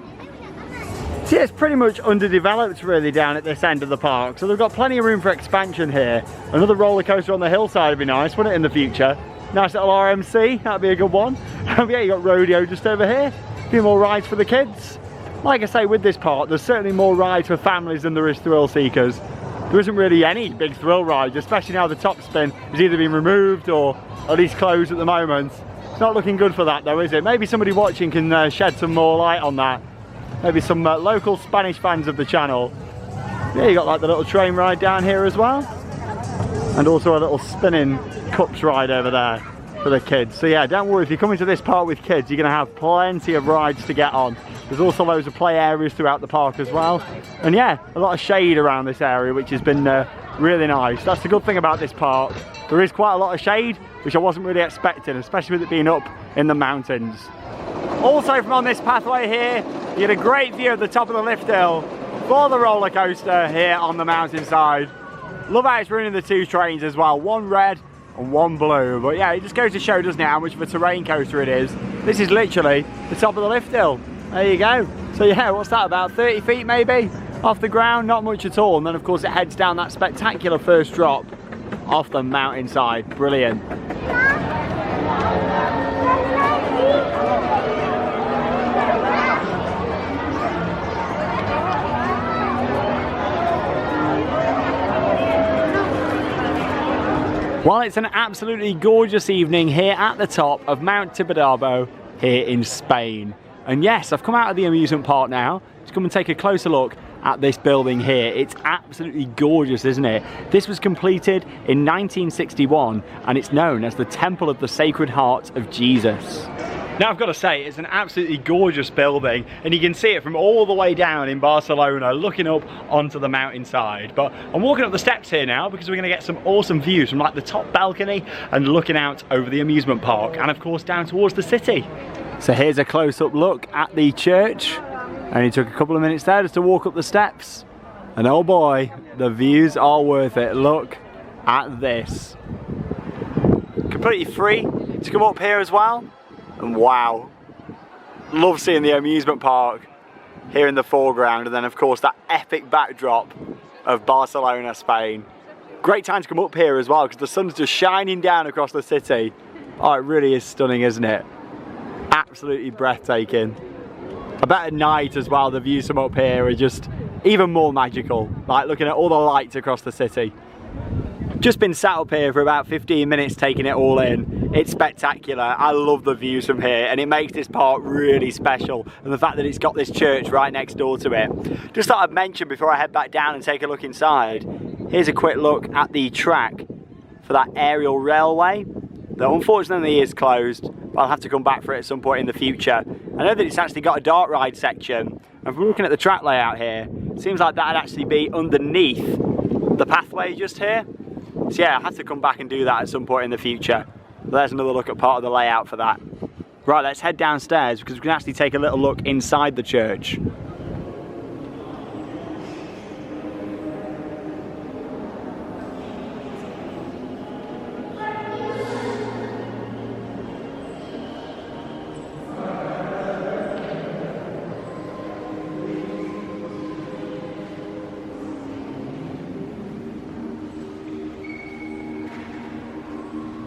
See, it's pretty much underdeveloped really down at this end of the park. So they've got plenty of room for expansion here. Another roller coaster on the hillside would be nice, wouldn't it, in the future? Nice little RMC, that'd be a good one. Yeah, you got rodeo just over here. A few more rides for the kids. Like I say, with this park, there's certainly more rides for families than there is thrill seekers. There isn't really any big thrill rides, especially now the top spin has either been removed or at least closed at the moment. It's not looking good for that though, is it? Maybe somebody watching can shed some more light on that. Maybe some local Spanish fans of the channel. Yeah, you got like the little train ride down here as well. And also a little spinning cups ride over there for the kids. So yeah, don't worry, if you're coming to this park with kids, you're going to have plenty of rides to get on. There's also loads of play areas throughout the park as well. And yeah, a lot of shade around this area, which has been really nice. That's the good thing about this park. There is quite a lot of shade, which I wasn't really expecting, especially with it being up in the mountains. Also from on this pathway here, you get a great view of the top of the lift hill for the roller coaster here on the mountainside. Love how it's running the two trains as well, one red and one blue. But yeah, it just goes to show, doesn't it, how much of a terrain coaster it is. This is literally the top of the lift hill. There you go. So yeah, what's that, about 30 feet maybe off the ground? Not much at all. And then of course it heads down that spectacular first drop off the mountainside. Brilliant. Well, it's an absolutely gorgeous evening here at the top of Mount Tibidabo here in Spain. And yes, I've come out of the amusement park now to come and take a closer look at this building here. It's absolutely gorgeous, isn't it? This was completed in 1961 and it's known as the Temple of the Sacred Heart of Jesus. Now I've got to say, it's an absolutely gorgeous building and you can see it from all the way down in Barcelona looking up onto the mountainside. But I'm walking up the steps here now because we're going to get some awesome views from like the top balcony and looking out over the amusement park and of course down towards the city. So here's a close-up look at the church. Only took a couple of minutes there just to walk up the steps. And oh boy, the views are worth it. Look at this. Completely free to come up here as well. And wow, love seeing the amusement park here in the foreground, and then of course that epic backdrop of Barcelona, Spain. Great time to come up here as well because the sun's just shining down across the city. Oh, it really is stunning, isn't it? Absolutely breathtaking. I bet at night as well the views from up here are just even more magical, like looking at all the lights across the city. Just been sat up here for about 15 minutes taking it all in. It's spectacular. I love the views from here and it makes this park really special, and the fact that it's got this church right next door to it. Just thought I'd mention before I head back down and take a look inside, here's a quick look at the track for that aerial railway that unfortunately is closed, but I'll have to come back for it at some point in the future. I know that it's actually got a dark ride section, and if we're looking at the track layout here, it seems like that'd actually be underneath the pathway just here. So yeah, I'll have to come back and do that at some point in the future. There's another look at part of the layout for that. Right, let's head downstairs because we can actually take a little look inside the church.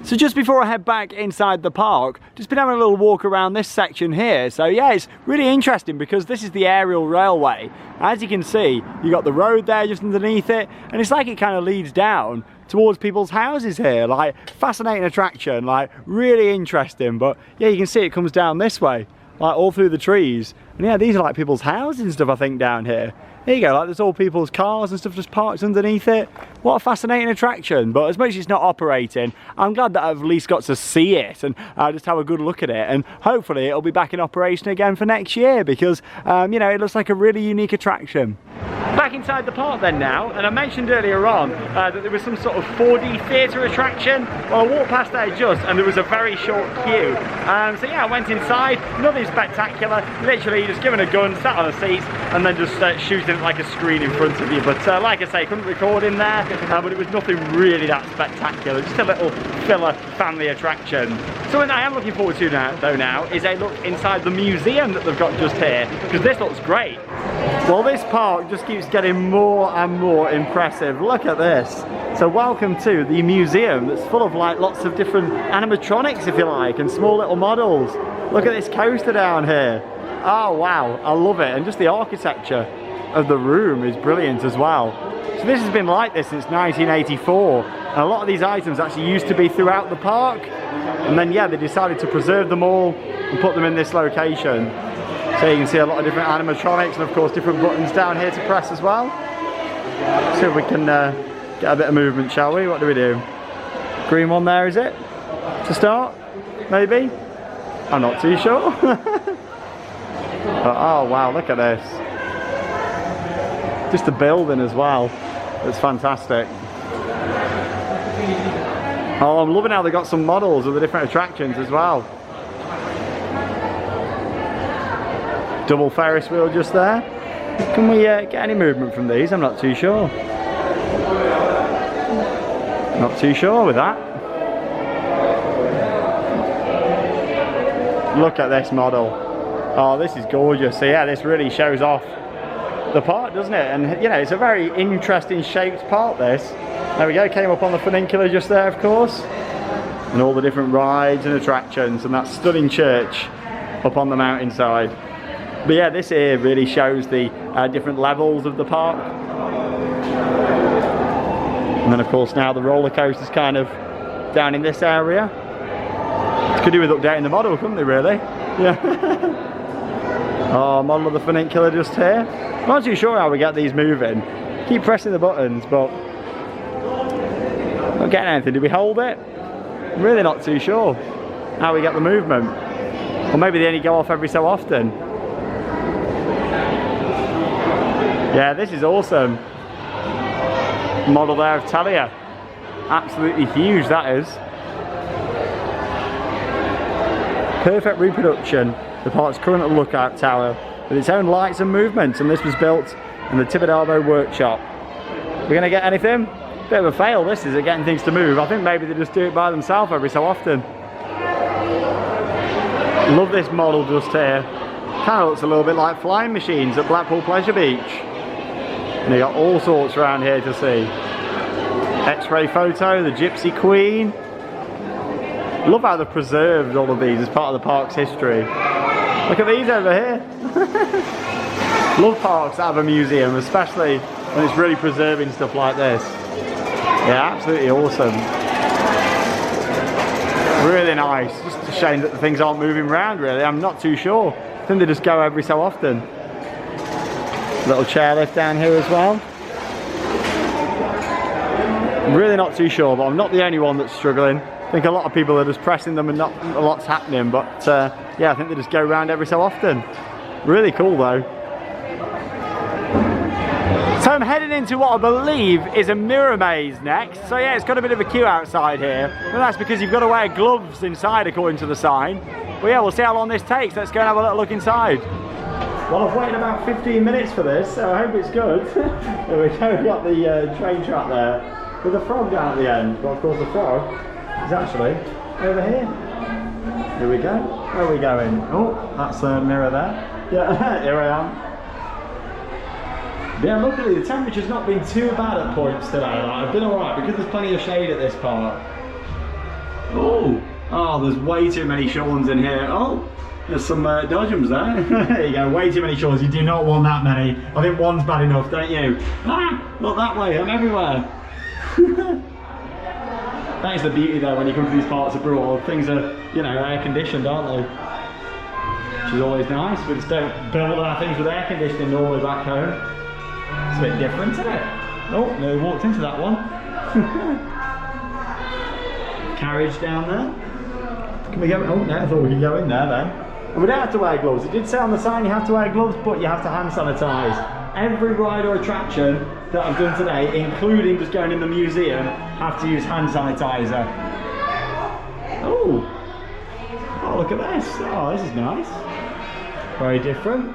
So just before I head back inside the park, just been having a little walk around this section here. So yeah, it's really interesting because this is the aerial railway. As you can see, you got the road there just underneath it, and it's like it kind of leads down towards people's houses here. Like, fascinating attraction, like really interesting. But yeah, you can see it comes down this way, like all through the trees. And yeah, these are like people's houses and stuff, I think, down here. There you go, like there's all people's cars and stuff just parked underneath it. What a fascinating attraction. But as much as it's not operating, I'm glad that I've at least got to see it and just have a good look at it. And hopefully it'll be back in operation again for next year because, you know, it looks like a really unique attraction. Back inside the park then now, and I mentioned earlier on that there was some sort of 4D theatre attraction. Well, I walked past there just and there was a very short queue. So yeah, I went inside, nothing spectacular, literally just given a gun, sat on a seat and then just shooting it like a screen in front of you. But like I say, couldn't record in there, but it was nothing really that spectacular, just a little filler family attraction. So what I am looking forward to now is a look inside the museum that they've got just here, because this looks great. Well, this park just keeps getting more and more impressive. Look at this. So welcome to the museum that's full of like lots of different animatronics, if you like, and small little models. Look at this coaster down here. Oh wow, I love it. And just the architecture of the room is brilliant as well. So this has been like this since 1984. And a lot of these items actually used to be throughout the park. And then yeah, they decided to preserve them all and put them in this location. So you can see a lot of different animatronics and of course different buttons down here to press as well. See if we can get a bit of movement, shall we? What do we do? Green one there, is it? To start? Maybe? I'm not too sure. Oh wow, look at this. Just the building as well. It's fantastic. Oh, I'm loving how they got some models of the different attractions as well. Double Ferris wheel just there. Can we get any movement from these? I'm not too sure. Not too sure with that. Look at this model. Oh, this is gorgeous. So yeah, this really shows off the park, doesn't it? And you know, it's a very interesting shaped park, this. There we go, came up on the funicular just there, of course. And all the different rides and attractions and that stunning church up on the mountainside. But yeah, this here really shows the different levels of the park. And then of course now the roller coaster's kind of down in this area. Could do with updating the model, couldn't they, really? Yeah. Oh, model of the funicular just here. I'm not too sure how we get these moving. Keep pressing the buttons, but not getting anything. Do we hold it? I'm really not too sure how we get the movement. Or maybe they only go off every so often. Yeah, this is awesome. Model there of Talia. Absolutely huge, that is. Perfect reproduction. The park's current lookout tower with its own lights and movements, and this was built in the Tibidabo workshop. We're going to get anything? Bit of a fail this is at getting things to move. I think maybe they just do it by themselves every so often. Love this model just here. Kind of looks a little bit like flying machines at Blackpool Pleasure Beach. And you got all sorts around here to see. X-ray photo, the Gypsy Queen. Love how they've preserved all of these as part of the park's history. Look at these over here. Love parks that have a museum, especially when it's really preserving stuff like this. Yeah, absolutely awesome. Really nice. Just a shame that the things aren't moving around, really. I'm not too sure. I think they just go every so often. Little chairlift down here as well. I'm really not too sure, but I'm not the only one that's struggling. I think a lot of people are just pressing them and not a lot's happening, but yeah, I think they just go around every so often. Really cool though. So I'm heading into what I believe is a mirror maze next. So yeah, it's got a bit of a queue outside here. And that's because you've got to wear gloves inside according to the sign. But yeah, we'll see how long this takes. Let's go and have a little look inside. Well, I've waited about 15 minutes for this, so I hope it's good. There we go, we've got the train track there with a frog down at the end. But of course the frog is actually over here. Here we go. Where are we going? Oh, that's a mirror there. Yeah, here I am. Yeah, luckily the temperature's not been too bad at points today. I've been alright because there's plenty of shade at this park. Oh, there's way too many Shawns in here. Oh, there's some dodgems there. There you go, way too many Shawns. You do not want that many. I think one's bad enough, don't you? Ah, look that way, I'm everywhere. That is the beauty though when you come to these parts abroad. Things are, you know, air conditioned, aren't they? Which is always nice. We just don't build our things with air conditioning normally back home. It's a bit different, isn't it? Oh, no, we walked into that one. Carriage down there. Can we go? Oh, no, I thought we could go in there then. And we don't have to wear gloves. It did say on the sign you have to wear gloves, but you have to hand sanitize. Every ride or attraction that I've done today, including just going in the museum, have to use hand sanitizer. Oh, look at this. Oh, this is nice. Very different.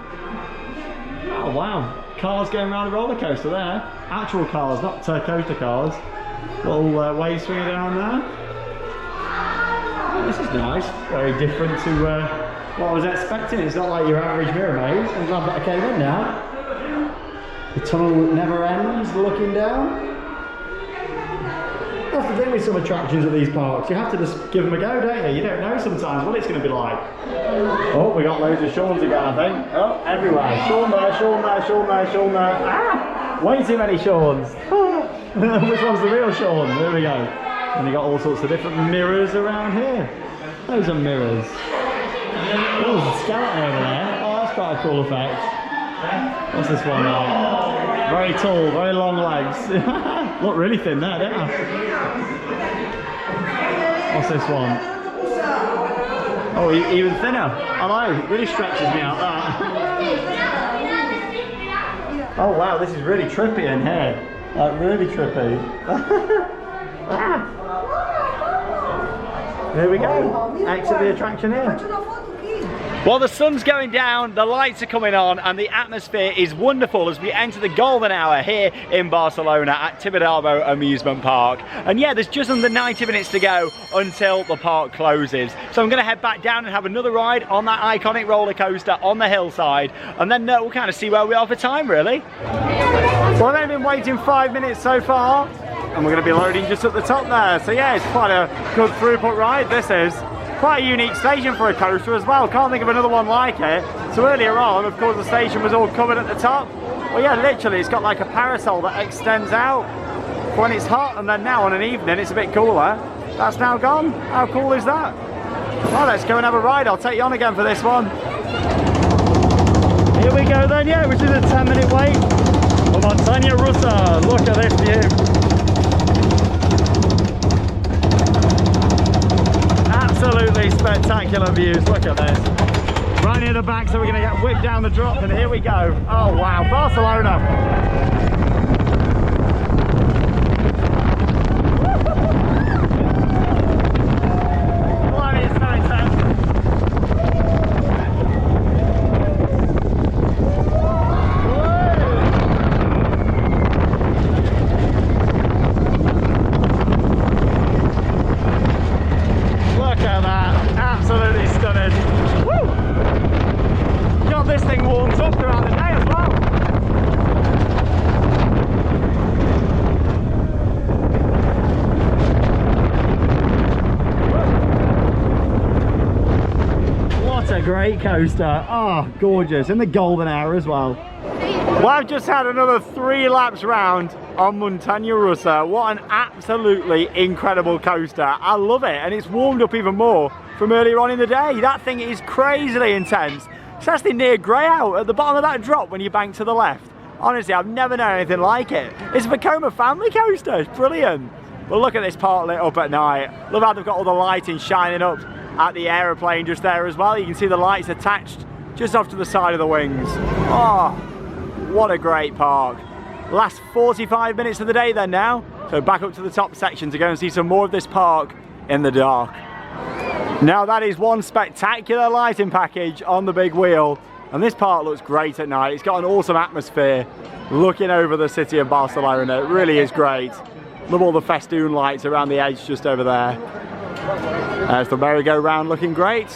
Oh, wow. Cars going around a roller coaster there. Actual cars, not coaster cars. Little wave swinger down there. Oh, this is nice. Very different to what I was expecting. It's not like your average mirror maze. I'm glad that I came in now. The tunnel never ends, looking down. That's the thing with some attractions at these parks. You have to just give them a go, don't you? You don't know sometimes what it's going to be like. Oh, we got loads of Shawns again, I think. Oh, everywhere. Shawn there, Shawn there, Shawn there, Shawn there. Ah! Way too many Shawns. Which one's the real Shawn? There we go. And you got all sorts of different mirrors around here. Those are mirrors. Oh, there's a skeleton over there. Oh, that's quite a cool effect. What's this one like? Very tall, very long legs. Look really thin there, don't I? What's this one? Oh, even thinner. I know, it really stretches me out that. Oh wow, this is really trippy in here. Like really trippy. Here we go. Exit the attraction here. Well, the sun's going down, the lights are coming on, and the atmosphere is wonderful as we enter the golden hour here in Barcelona at Tibidabo Amusement Park. And yeah, there's just under 90 minutes to go until the park closes. So I'm going to head back down and have another ride on that iconic roller coaster on the hillside, and then we'll kind of see where we are for time, really. Well, I've only been waiting 5 minutes so far, and we're going to be loading just at the top there. So yeah, it's quite a good throughput ride, this is. Quite a unique station for a coaster as well. Can't think of another one like it. So earlier on, of course, the station was all covered at the top. Well, yeah, literally, it's got like a parasol that extends out for when it's hot, and then now on an evening, it's a bit cooler. That's now gone. How cool is that? Well, let's go and have a ride. I'll take you on again for this one. Here we go then, yeah, which is a 10-minute wait for Montagna Russo. Look at this view. Absolutely spectacular views, look at this. Right near the back, so we're going to get whipped down the drop, and here we go. Oh wow, Barcelona. Blimey, it's so intense. Absolutely stunning. Woo! Got this thing warmed up throughout the day as well. What a great coaster. Oh, gorgeous. In the golden hour as well. Well, I've just had another 3 laps round on Montagna Russo. What an absolutely incredible coaster. I love it, and it's warmed up even more from earlier on in the day. That thing is crazily intense. It's actually near grey out at the bottom of that drop when you bank to the left. Honestly, I've never known anything like it. It's a Vekoma family coaster. It's brilliant. But look at this part lit up at night. Love how they've got all the lighting shining up at the aeroplane just there as well. You can see the lights attached just off to the side of the wings. Oh, what a great park. Last 45 minutes of the day then now. So back up to the top section to go and see some more of this park in the dark. Now that is one spectacular lighting package on the big wheel, and this park looks great at night. It's got an awesome atmosphere looking over the city of Barcelona. It really is great. Love all the festoon lights around the edge just over there. There's the merry-go-round looking great.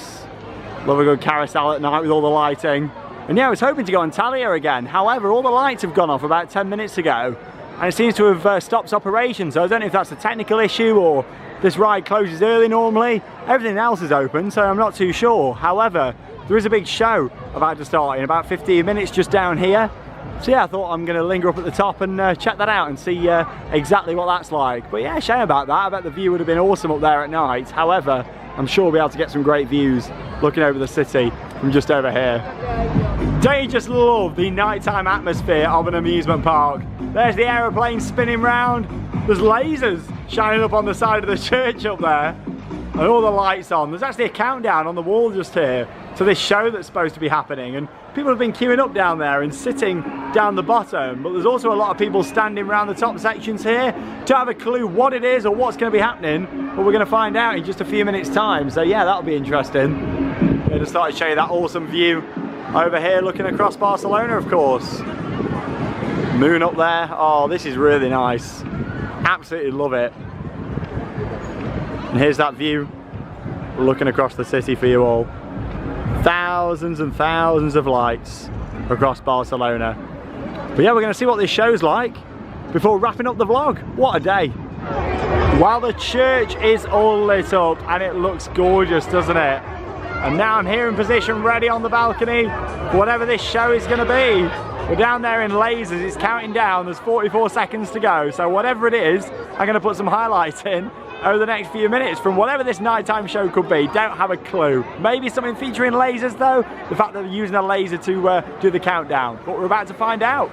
Love a good carousel at night with all the lighting. And yeah, I was hoping to go on Talia again. However, all the lights have gone off about 10 minutes ago, and it seems to have stopped operation. So I don't know if that's a technical issue or this ride closes early normally. Everything else is open, so I'm not too sure. However, there is a big show about to start in about 15 minutes just down here. So yeah, I thought I'm going to linger up at the top and check that out and see exactly what that's like. But yeah, shame about that. I bet the view would have been awesome up there at night. However, I'm sure we'll be able to get some great views looking over the city from just over here. Don't you just love the nighttime atmosphere of an amusement park? There's the aeroplane spinning round. There's lasers shining up on the side of the church up there, and all the lights on. There's actually a countdown on the wall just here to this show that's supposed to be happening, and people have been queuing up down there and sitting down the bottom, but there's also a lot of people standing around the top sections here. Don't have a clue what it is or what's going to be happening, but we're going to find out in just a few minutes time. So yeah, that'll be interesting. I just thought I'd show you that awesome view over here looking across Barcelona, of course. Moon up there. Oh, this is really nice. Absolutely love it. And here's that view looking across the city for you all. Thousands and thousands of lights across Barcelona. But yeah, we're going to see what this show's like before wrapping up the vlog. What a day. While the church is all lit up, and it looks gorgeous, doesn't it? And now I'm here in position ready on the balcony for whatever this show is going to be. We're down there in lasers, it's counting down, there's 44 seconds to go, so whatever it is, I'm going to put some highlights in over the next few minutes from whatever this nighttime show could be. Don't have a clue. Maybe something featuring lasers though. The fact that they're using a laser to do the countdown. But we're about to find out.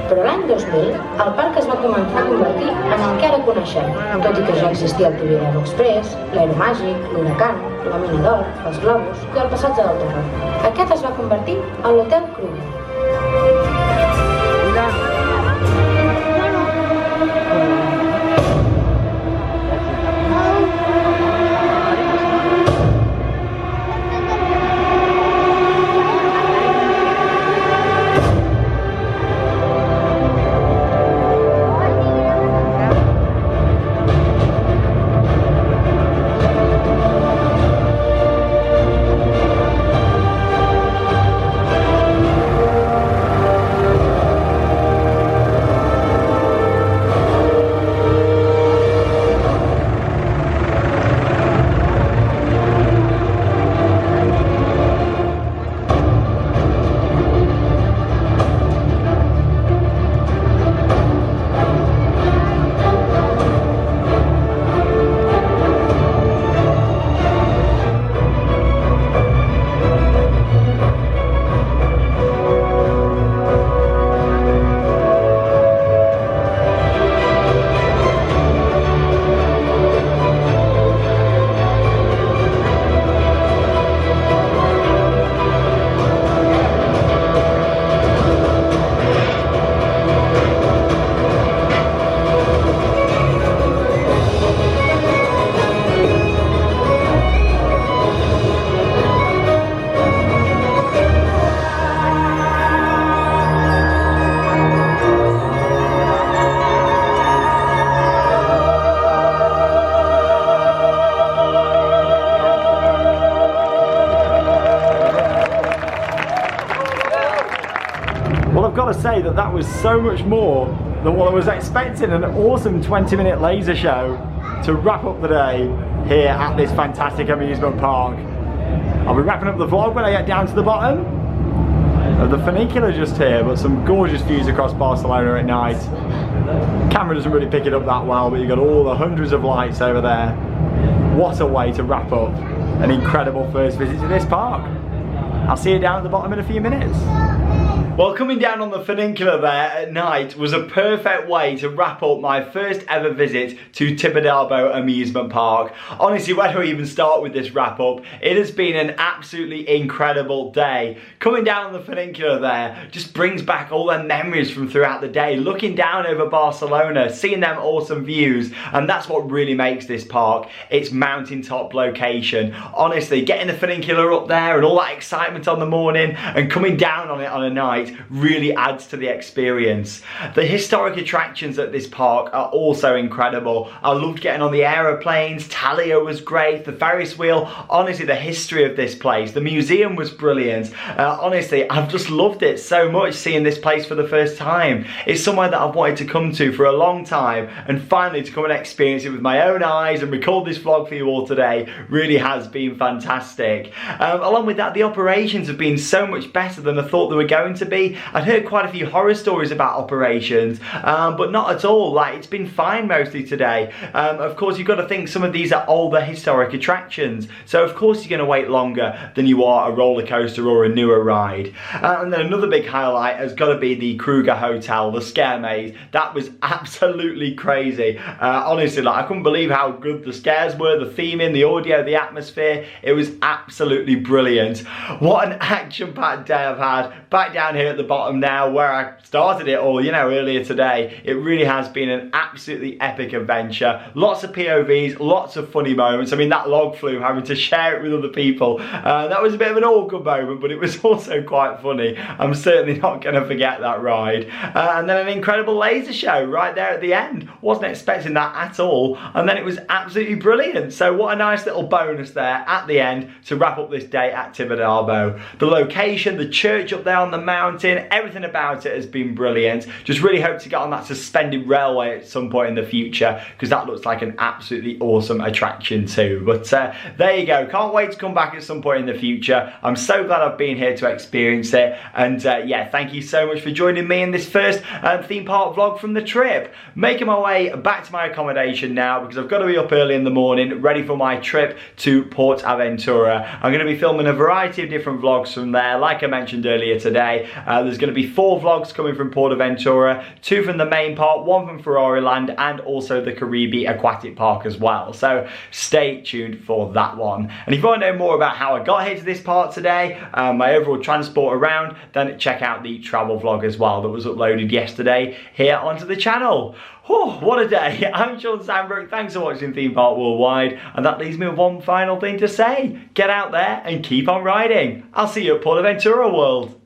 Però l'any 2000, el parc es va començar a convertir en el que ara coneixem, tot i que ja existia el Tibidabo Express, l'aeromàgic, l'huracan, la mina d'or, els globus i el passatge del terror. Aquest es va convertir en l'hotel Kruger. got to say that that was so much more than what I was expecting. An awesome 20-minute laser show to wrap up the day here at this fantastic amusement park. I'll be wrapping up the vlog when I get down to the bottom of the funicular just here, but some gorgeous views across Barcelona at night. Camera doesn't really pick it up that well, but you've got all the hundreds of lights over there. What a way to wrap up an incredible first visit to this park. I'll see you down at the bottom in a few minutes. Well, coming down on the funicular there at night was a perfect way to wrap up my first ever visit to Tibidabo Amusement Park. Honestly, where do I even start with this wrap up? It has been an absolutely incredible day. Coming down on the funicular there just brings back all the memories from throughout the day, looking down over Barcelona, seeing them awesome views, and that's what really makes this park its mountaintop location. Honestly, getting the funicular up there and all that excitement on the morning and coming down on it on a night really adds to the experience. The historic attractions at this park are also incredible. I loved getting on the aeroplanes, Talia was great, the Ferris Wheel, honestly the history of this place, the museum was brilliant. Honestly, I've just loved it so much seeing this place for the first time. It's somewhere that I've wanted to come to for a long time, and finally to come and experience it with my own eyes and record this vlog for you all today really has been fantastic. Along with that, the operations have been so much better than I thought they were going to be. I'd heard quite a few horror stories about operations, but not at all. Like, it's been fine mostly today. Of course, you've got to think some of these are older historic attractions, so of course you're going to wait longer than you are a roller coaster or a newer ride. And then another big highlight has got to be the Kruger Hotel, the scare maze. That was absolutely crazy. Honestly, like, I couldn't believe how good the scares were, the theming, the audio, the atmosphere. It was absolutely brilliant. What an action-packed day I've had. Back down here at the bottom now where I started it all, you know, earlier today. It really has been an absolutely epic adventure. Lots of POVs, lots of funny moments. I mean, that log flume, having to share it with other people, that was a bit of an awkward moment, but it was also quite funny. I'm certainly not going to forget that ride. And then an incredible laser show right there at the end. Wasn't expecting that at all, and then it was absolutely brilliant. So what a nice little bonus there at the end to wrap up this day at Tibidabo. The location, the church up there on the mountain, mountain. Everything about it has been brilliant. Just really hope to get on that suspended railway at some point in the future, because that looks like an absolutely awesome attraction too. But there you go. Can't wait to come back at some point in the future. I'm so glad I've been here to experience it. And yeah, thank you so much for joining me in this first theme park vlog from the trip. Making my way back to my accommodation now, because I've got to be up early in the morning, ready for my trip to Portaventura. I'm going to be filming a variety of different vlogs from there. Like I mentioned earlier today, there's going to be 4 vlogs coming from Portaventura, 2 from the main park, 1 from Ferrari Land, and also the Caribe Aquatic Park as well. So stay tuned for that one. And if you want to know more about how I got here to this park today, my overall transport around, then check out the travel vlog as well that was uploaded yesterday here onto the channel. Oh, what a day. I'm Sean Sandbrook. Thanks for watching Theme Park Worldwide. And that leaves me with one final thing to say. Get out there and keep on riding. I'll see you at Portaventura World.